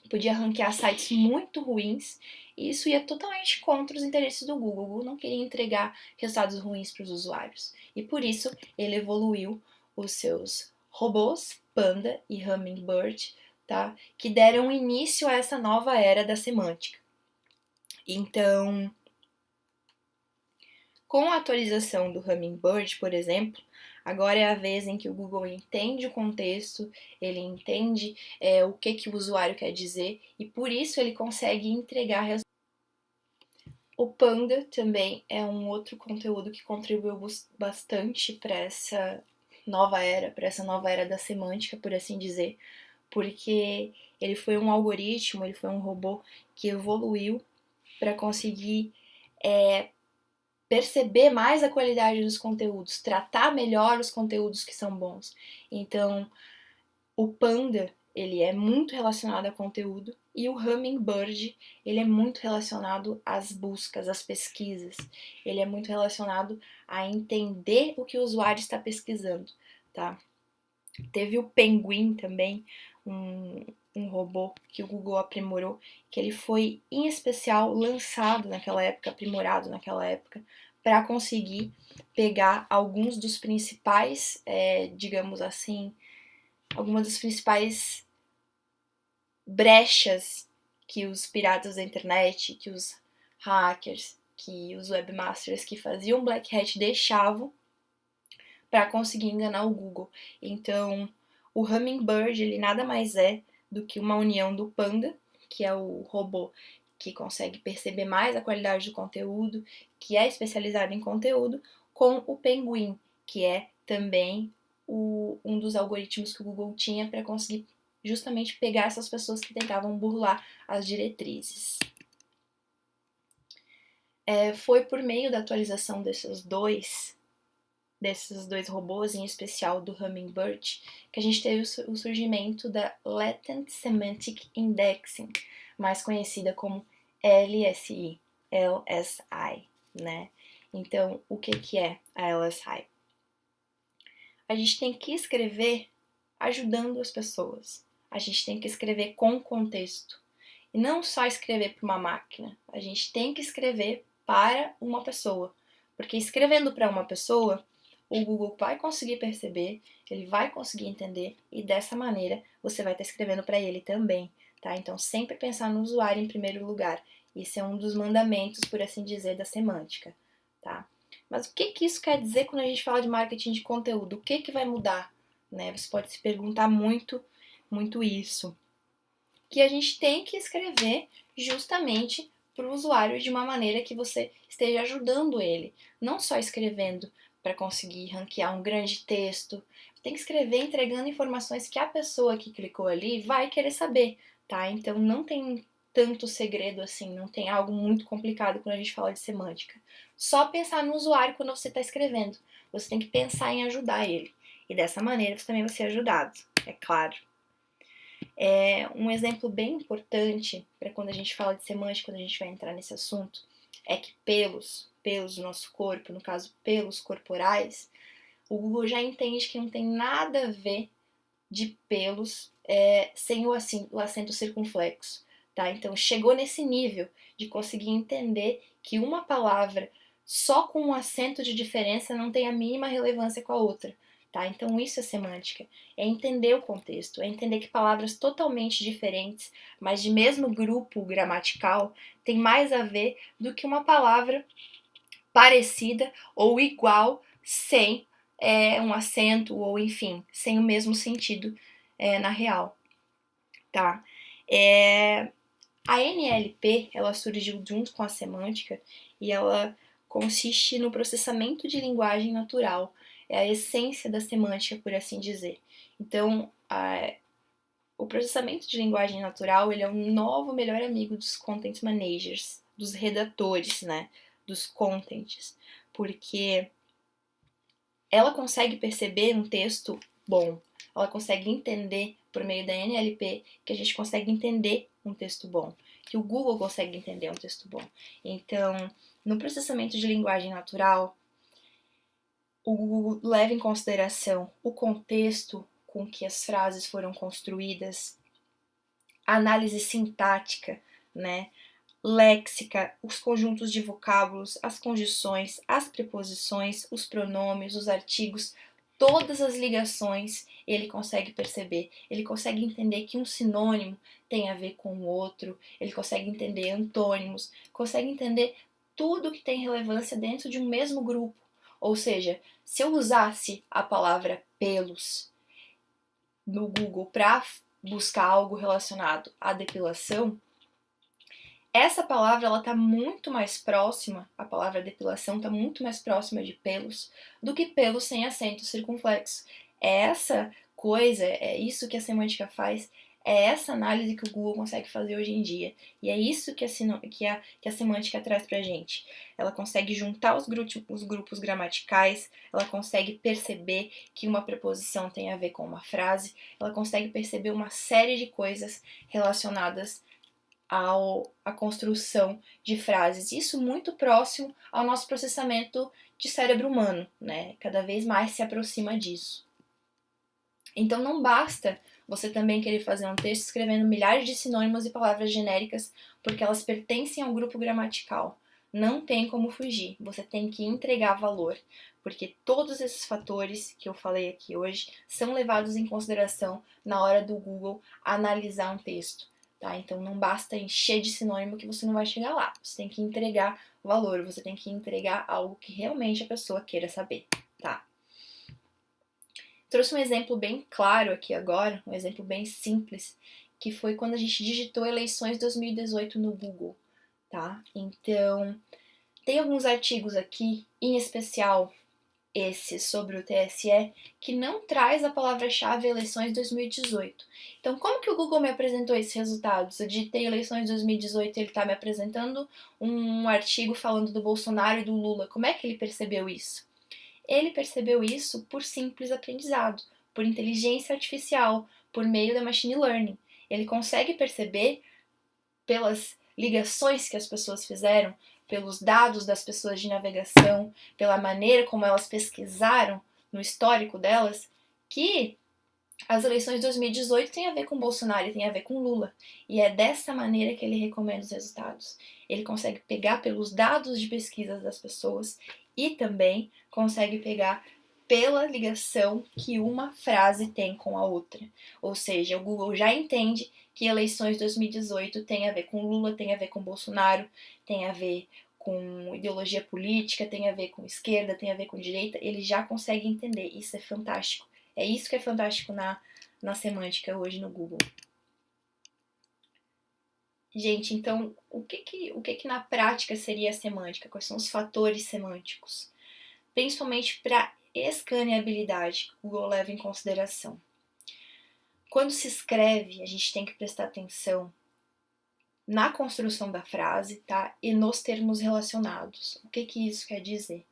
podia ranquear sites muito ruins e isso ia totalmente contra os interesses do Google. O Google não queria entregar resultados ruins para os usuários e por isso ele evoluiu os seus robôs Panda e Hummingbird, tá? Que deram início a essa nova era da semântica. Então, com a atualização do Hummingbird, por exemplo, agora é a vez em que o Google entende o contexto, ele entende o que o usuário quer dizer e por isso ele consegue entregar resultados. O Panda também é um outro conteúdo que contribuiu bastante para essa nova era da semântica, por assim dizer, porque ele foi um algoritmo, ele foi um robô que evoluiu para conseguir perceber mais a qualidade dos conteúdos, tratar melhor os conteúdos que são bons. Então, o Panda, ele é muito relacionado a conteúdo e o Hummingbird, ele é muito relacionado às buscas, às pesquisas. Ele é muito relacionado a entender o que o usuário está pesquisando, tá? Teve o Penguin também, um robô que o Google aprimorou, que ele foi em especial lançado naquela época, aprimorado naquela época, para conseguir pegar alguns dos principais, digamos assim, algumas das principais brechas que os piratas da internet, que os hackers, que os webmasters que faziam black hat deixavam para conseguir enganar o Google. Então, o Hummingbird, ele nada mais é do que uma união do Panda, que é o robô que consegue perceber mais a qualidade do conteúdo, que é especializado em conteúdo, com o Penguin, que é também um dos algoritmos que o Google tinha para conseguir justamente pegar essas pessoas que tentavam burlar as diretrizes. Foi por meio da atualização desses dois robôs, em especial do Hummingbird, que a gente teve o surgimento da Latent Semantic Indexing, mais conhecida como LSI, né? Então, o que é a LSI? A gente tem que escrever ajudando as pessoas. A gente tem que escrever com contexto. E não só escrever para uma máquina. A gente tem que escrever para uma pessoa. Porque escrevendo para uma pessoa, o Google vai conseguir perceber, ele vai conseguir entender e dessa maneira você vai estar escrevendo para ele também, tá? Então sempre pensar no usuário em primeiro lugar. Isso é um dos mandamentos, por assim dizer, da semântica, tá? Mas o que isso quer dizer quando a gente fala de marketing de conteúdo? O que vai mudar? Né? Você pode se perguntar muito isso. Que a gente tem que escrever justamente para o usuário de uma maneira que você esteja ajudando ele, não só escrevendo para conseguir ranquear um grande texto. Tem que escrever entregando informações que a pessoa que clicou ali vai querer saber, tá? Então não tem tanto segredo assim, não tem algo muito complicado quando a gente fala de semântica. Só pensar no usuário quando você está escrevendo. Você tem que pensar em ajudar ele. E dessa maneira você também vai ser ajudado, é claro. Um exemplo bem importante para quando a gente fala de semântica, quando a gente vai entrar nesse assunto, é que pelos do nosso corpo, no caso pelos corporais, o Google já entende que não tem nada a ver de pelos sem o acento circunflexo, tá? Então chegou nesse nível de conseguir entender que uma palavra só com um acento de diferença não tem a mínima relevância com a outra, tá? Então isso é semântica, é entender o contexto, é entender que palavras totalmente diferentes, mas de mesmo grupo gramatical, tem mais a ver do que uma palavra parecida ou igual sem um acento ou enfim, sem o mesmo sentido na real, tá? A NLP, ela surgiu junto com a semântica e ela consiste no processamento de linguagem natural, é a essência da semântica, por assim dizer. Então, o processamento de linguagem natural, ele é um novo melhor amigo dos content managers, dos redatores, né, dos contents, porque ela consegue perceber um texto bom, ela consegue entender por meio da NLP que a gente consegue entender um texto bom, que o Google consegue entender um texto bom. Então, no processamento de linguagem natural, o Google leva em consideração o contexto com que as frases foram construídas, a análise sintática, né? Léxica, os conjuntos de vocábulos, as conjunções, as preposições, os pronomes, os artigos, todas as ligações ele consegue perceber. Ele consegue entender que um sinônimo tem a ver com o outro, ele consegue entender antônimos, consegue entender tudo que tem relevância dentro de um mesmo grupo. Ou seja, se eu usasse a palavra pelos no Google para buscar algo relacionado à depilação, essa palavra ela está muito mais próxima, a palavra depilação está muito mais próxima de pelos do que pelos sem acento circunflexo. É essa coisa, é isso que a semântica faz, é essa análise que o Google consegue fazer hoje em dia. E é isso que a semântica traz pra gente. Ela consegue juntar os grupos gramaticais, ela consegue perceber que uma preposição tem a ver com uma frase, ela consegue perceber uma série de coisas relacionadas à construção de frases. Isso muito próximo ao nosso processamento de cérebro humano, né? Cada vez mais se aproxima disso. Então não basta você também querer fazer um texto escrevendo milhares de sinônimos e palavras genéricas porque elas pertencem ao grupo gramatical. Não tem como fugir, você tem que entregar valor, porque todos esses fatores que eu falei aqui hoje são levados em consideração na hora do Google analisar um texto. Tá? Então não basta encher de sinônimo que você não vai chegar lá. Você tem que entregar valor, você tem que entregar algo que realmente a pessoa queira saber, tá? Trouxe um exemplo bem claro aqui agora, um exemplo bem simples, que foi quando a gente digitou eleições 2018 no Google, tá? Então, tem alguns artigos aqui, em especial esse sobre o TSE, que não traz a palavra-chave eleições 2018. Então, como que o Google me apresentou esses resultados? Eu digitei eleições 2018 e ele está me apresentando um artigo falando do Bolsonaro e do Lula. Como é que ele percebeu isso? Ele percebeu isso por simples aprendizado, por inteligência artificial, por meio da machine learning. Ele consegue perceber pelas ligações que as pessoas fizeram, pelos dados das pessoas de navegação, pela maneira como elas pesquisaram no histórico delas, que as eleições de 2018 têm a ver com Bolsonaro e têm a ver com Lula. E é dessa maneira que ele recomenda os resultados. Ele consegue pegar pelos dados de pesquisas das pessoas e também consegue pegar pela ligação que uma frase tem com a outra. Ou seja, o Google já entende que eleições 2018 tem a ver com Lula, tem a ver com Bolsonaro, tem a ver com ideologia política, tem a ver com esquerda, tem a ver com direita. Ele já consegue entender. Isso é fantástico. É isso que é fantástico na semântica hoje no Google. Gente, então, o que na prática seria a semântica? Quais são os fatores semânticos? Principalmente para escaneabilidade, que o Google leva em consideração. Quando se escreve, a gente tem que prestar atenção na construção da frase, tá? E nos termos relacionados. O que isso quer dizer?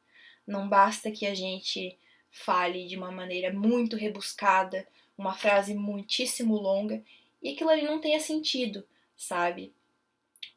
Não basta que a gente fale de uma maneira muito rebuscada, uma frase muitíssimo longa, e aquilo ali não tenha sentido, sabe?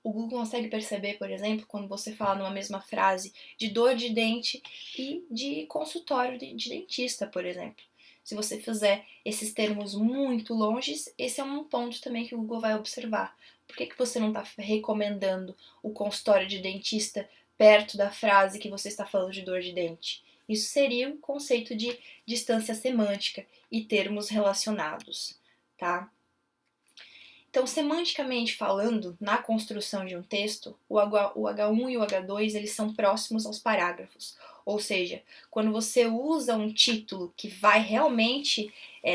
O Google consegue perceber, por exemplo, quando você fala numa mesma frase de dor de dente e de consultório de dentista, por exemplo. Se você fizer esses termos muito longes, esse é um ponto também que o Google vai observar. Por que você não está recomendando o consultório de dentista perto da frase que você está falando de dor de dente? Isso seria o conceito de distância semântica e termos relacionados, tá? Então, semanticamente falando, na construção de um texto, o H1 e o H2 eles são próximos aos parágrafos. Ou seja, quando você usa um título que vai realmente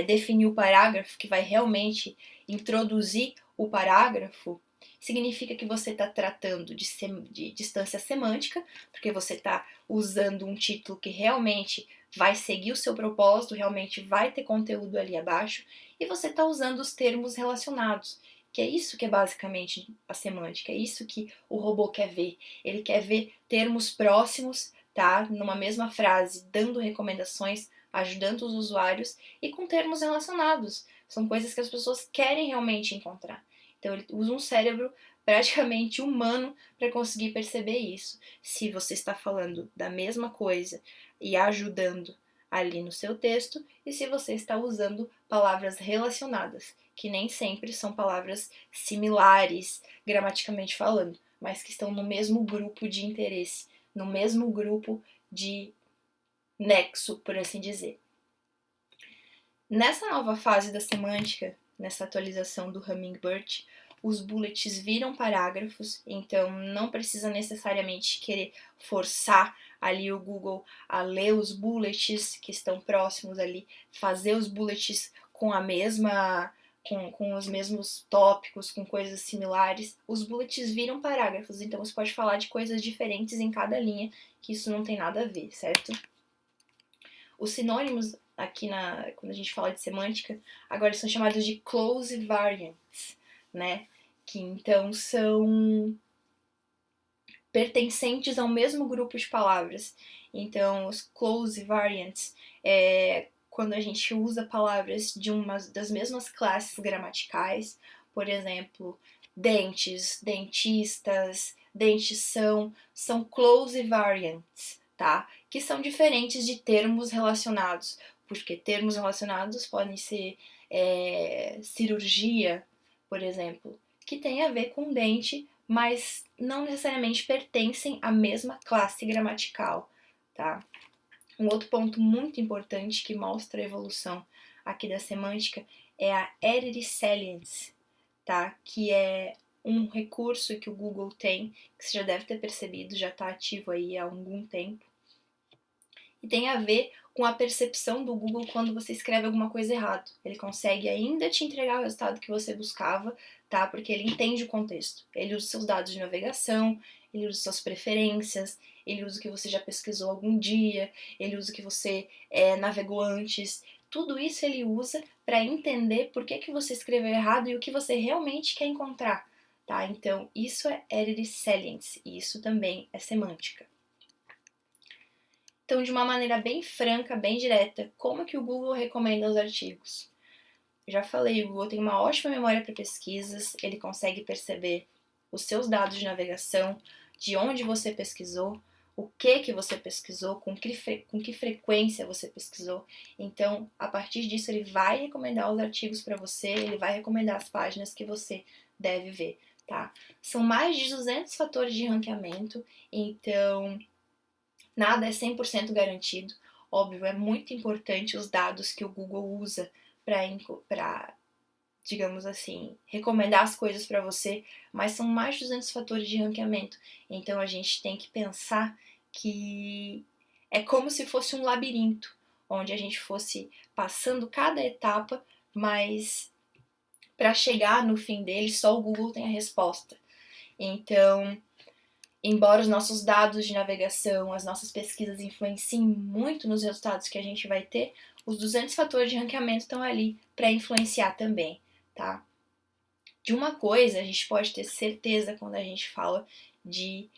definir o parágrafo, que vai realmente introduzir o parágrafo, significa que você está tratando de distância semântica, porque você está usando um título que realmente vai seguir o seu propósito, realmente vai ter conteúdo ali abaixo, e você está usando os termos relacionados, que é isso que é basicamente a semântica, é isso que o robô quer ver. Ele quer ver termos próximos, tá? Numa mesma frase, dando recomendações, ajudando os usuários e com termos relacionados. São coisas que as pessoas querem realmente encontrar. Então ele usa um cérebro praticamente humano para conseguir perceber isso. Se você está falando da mesma coisa e ajudando ali no seu texto, e se você está usando palavras relacionadas, que nem sempre são palavras similares gramaticalmente falando, mas que estão no mesmo grupo de interesse, no mesmo grupo de nexo, por assim dizer. Nessa nova fase da semântica, nessa atualização do Hummingbird, os bullets viram parágrafos, então não precisa necessariamente querer forçar ali o Google a ler os bullets que estão próximos ali, fazer os bullets com a mesma com os mesmos tópicos, com coisas similares. Os bullets viram parágrafos, então você pode falar de coisas diferentes em cada linha, que isso não tem nada a ver, certo? Os sinônimos aqui quando a gente fala de semântica, agora são chamados de close variants, né? Que então são pertencentes ao mesmo grupo de palavras. Então, os close variants é quando a gente usa palavras de uma das mesmas classes gramaticais, por exemplo, dentes, dentistas, dentição, são close variants, tá? Que são diferentes de termos relacionados, porque termos relacionados podem ser cirurgia, por exemplo, que tem a ver com dente, mas não necessariamente pertencem à mesma classe gramatical, tá? Um outro ponto muito importante que mostra a evolução aqui da semântica é a Edit Salience, tá? Que é um recurso que o Google tem, que você já deve ter percebido, já está ativo aí há algum tempo, e tem a ver com a percepção do Google quando você escreve alguma coisa errado. Ele consegue ainda te entregar o resultado que você buscava, tá? Porque ele entende o contexto. Ele usa seus dados de navegação, ele usa suas preferências, ele usa o que você já pesquisou algum dia, ele usa o que você navegou antes. Tudo isso ele usa para entender por que você escreveu errado e o que você realmente quer encontrar, tá? Então, isso é Edit Salience e isso também é semântica. Então, de uma maneira bem franca, bem direta, como que o Google recomenda os artigos? Eu já falei, o Google tem uma ótima memória para pesquisas, ele consegue perceber os seus dados de navegação, de onde você pesquisou, o que você pesquisou, com que frequência você pesquisou. Então, a partir disso, ele vai recomendar os artigos para você, ele vai recomendar as páginas que você deve ver, tá? São mais de 200 fatores de ranqueamento, então nada é 100% garantido. Óbvio, é muito importante os dados que o Google usa para, digamos assim, recomendar as coisas para você, mas são mais de 200 fatores de ranqueamento. Então a gente tem que pensar que é como se fosse um labirinto, onde a gente fosse passando cada etapa, mas para chegar no fim dele, só o Google tem a resposta. Então, embora os nossos dados de navegação, as nossas pesquisas influenciem muito nos resultados que a gente vai ter, os 200 fatores de ranqueamento estão ali para influenciar também, tá? De uma coisa a gente pode ter certeza quando a gente fala de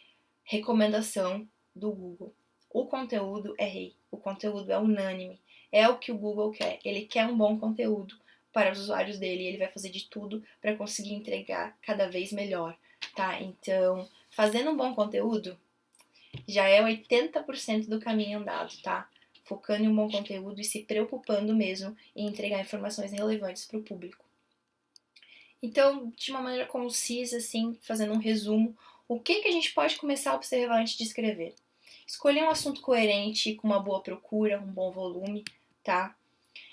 recomendação do Google. O conteúdo é rei, o conteúdo é unânime, é o que o Google quer. Ele quer um bom conteúdo para os usuários dele e ele vai fazer de tudo para conseguir entregar cada vez melhor, tá? Então, fazendo um bom conteúdo já é 80% do caminho andado, tá? Focando em um bom conteúdo e se preocupando mesmo em entregar informações relevantes para o público. Então, de uma maneira concisa, assim, fazendo um resumo, o que a gente pode começar a observar antes de escrever? Escolher um assunto coerente, com uma boa procura, um bom volume, tá?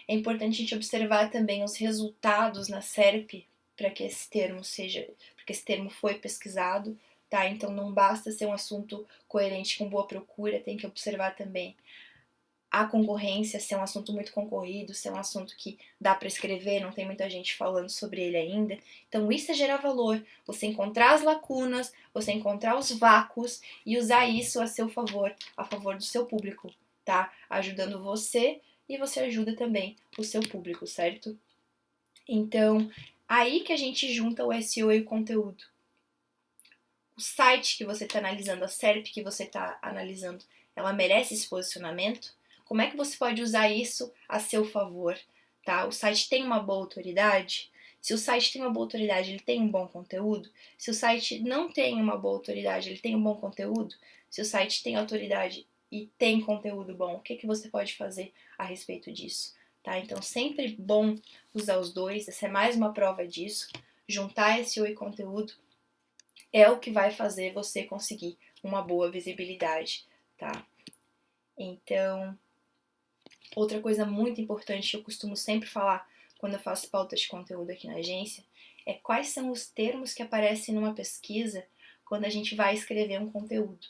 É importante a gente observar também os resultados na SERP para que esse termo seja, porque esse termo foi pesquisado, tá? Então não basta ser um assunto coerente com boa procura, tem que observar também a concorrência, ser um assunto muito concorrido, ser um assunto que dá para escrever, não tem muita gente falando sobre ele ainda. Então isso é gerar valor, você encontrar as lacunas, você encontrar os vácuos e usar isso a seu favor, a favor do seu público, tá? Ajudando você e você ajuda também o seu público, certo? Então, aí que a gente junta o SEO e o conteúdo. O site que você está analisando, a SERP que você está analisando, ela merece esse posicionamento? Como é que você pode usar isso a seu favor? Tá? O site tem uma boa autoridade? Se o site tem uma boa autoridade, ele tem um bom conteúdo? Se o site não tem uma boa autoridade, ele tem um bom conteúdo? Se o site tem autoridade e tem conteúdo bom, o que, que você pode fazer a respeito disso? Tá? Então, sempre bom usar os dois, essa é mais uma prova disso. Juntar SEO e conteúdo é o que vai fazer você conseguir uma boa visibilidade, tá? Então, outra coisa muito importante que eu costumo sempre falar quando eu faço pautas de conteúdo aqui na agência é quais são os termos que aparecem numa pesquisa quando a gente vai escrever um conteúdo.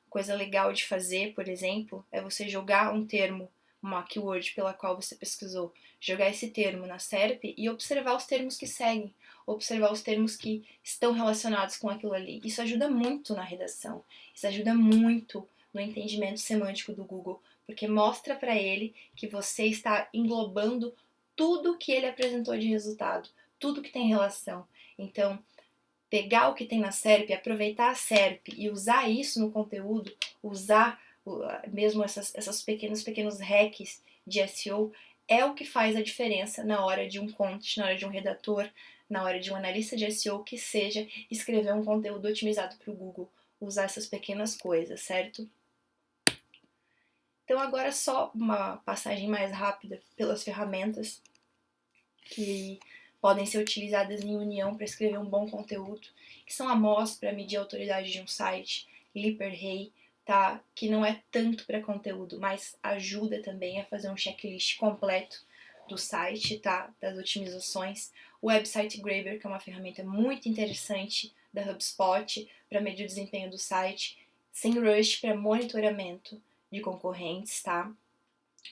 Coisa legal de fazer, por exemplo, é você jogar um termo, uma keyword pela qual você pesquisou, jogar esse termo na SERP e observar os termos que seguem, observar os termos que estão relacionados com aquilo ali. Isso ajuda muito na redação, isso ajuda muito no entendimento semântico do Google, porque mostra para ele que você está englobando tudo que ele apresentou de resultado, tudo que tem relação. Então, pegar o que tem na SERP, aproveitar a SERP e usar isso no conteúdo, usar mesmo essas pequenos hacks de SEO, é o que faz a diferença na hora de um content, na hora de um redator, na hora de um analista de SEO que seja escrever um conteúdo otimizado para o Google, usar essas pequenas coisas, certo? Então agora só uma passagem mais rápida pelas ferramentas que podem ser utilizadas em união para escrever um bom conteúdo, que são a MOS para medir a autoridade de um site, LipperHey, tá? Que não é tanto para conteúdo, mas ajuda também a fazer um checklist completo do site, tá? Das otimizações. O Website Graver, que é uma ferramenta muito interessante da HubSpot para medir o desempenho do site. SEMrush para monitoramento de concorrentes, tá?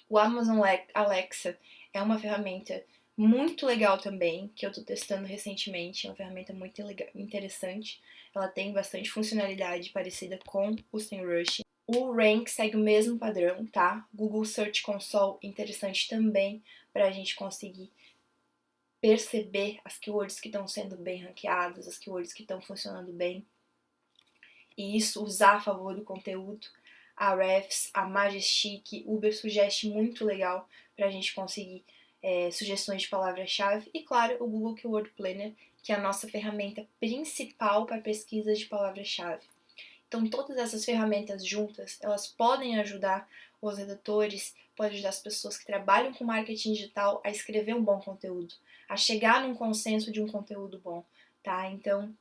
O Amazon Alexa é uma ferramenta muito legal também, que eu estou testando recentemente, é uma ferramenta muito interessante. Ela tem bastante funcionalidade parecida com o SEMrush. O Rank segue o mesmo padrão, tá? Google Search Console, interessante também para a gente conseguir perceber as keywords que estão sendo bem ranqueadas, as keywords que estão funcionando bem, e isso usar a favor do conteúdo. A Refs, a Majestic, Uber Suggest, muito legal para a gente conseguir sugestões de palavra-chave. E claro, o Google Keyword Planner, que é a nossa ferramenta principal para pesquisa de palavra-chave. Então, todas essas ferramentas juntas, elas podem ajudar os redutores, podem ajudar as pessoas que trabalham com marketing digital a escrever um bom conteúdo, a chegar num consenso de um conteúdo bom, tá? Então,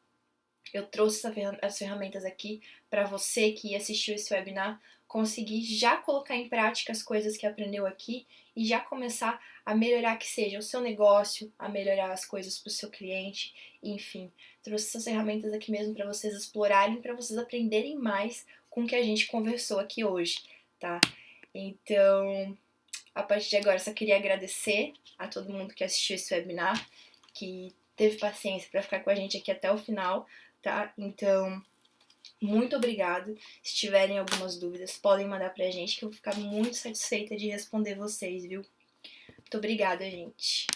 eu trouxe as ferramentas aqui para você que assistiu esse webinar conseguir já colocar em prática as coisas que aprendeu aqui e já começar a melhorar que seja o seu negócio, a melhorar as coisas para o seu cliente, enfim. Trouxe essas ferramentas aqui mesmo para vocês explorarem, para vocês aprenderem mais com o que a gente conversou aqui hoje, tá? Então, a partir de agora, só queria agradecer a todo mundo que assistiu esse webinar, que teve paciência para ficar com a gente aqui até o final, tá? Então, muito obrigada. Se tiverem algumas dúvidas, podem mandar pra gente, que eu vou ficar muito satisfeita de responder vocês, viu? Muito obrigada, gente.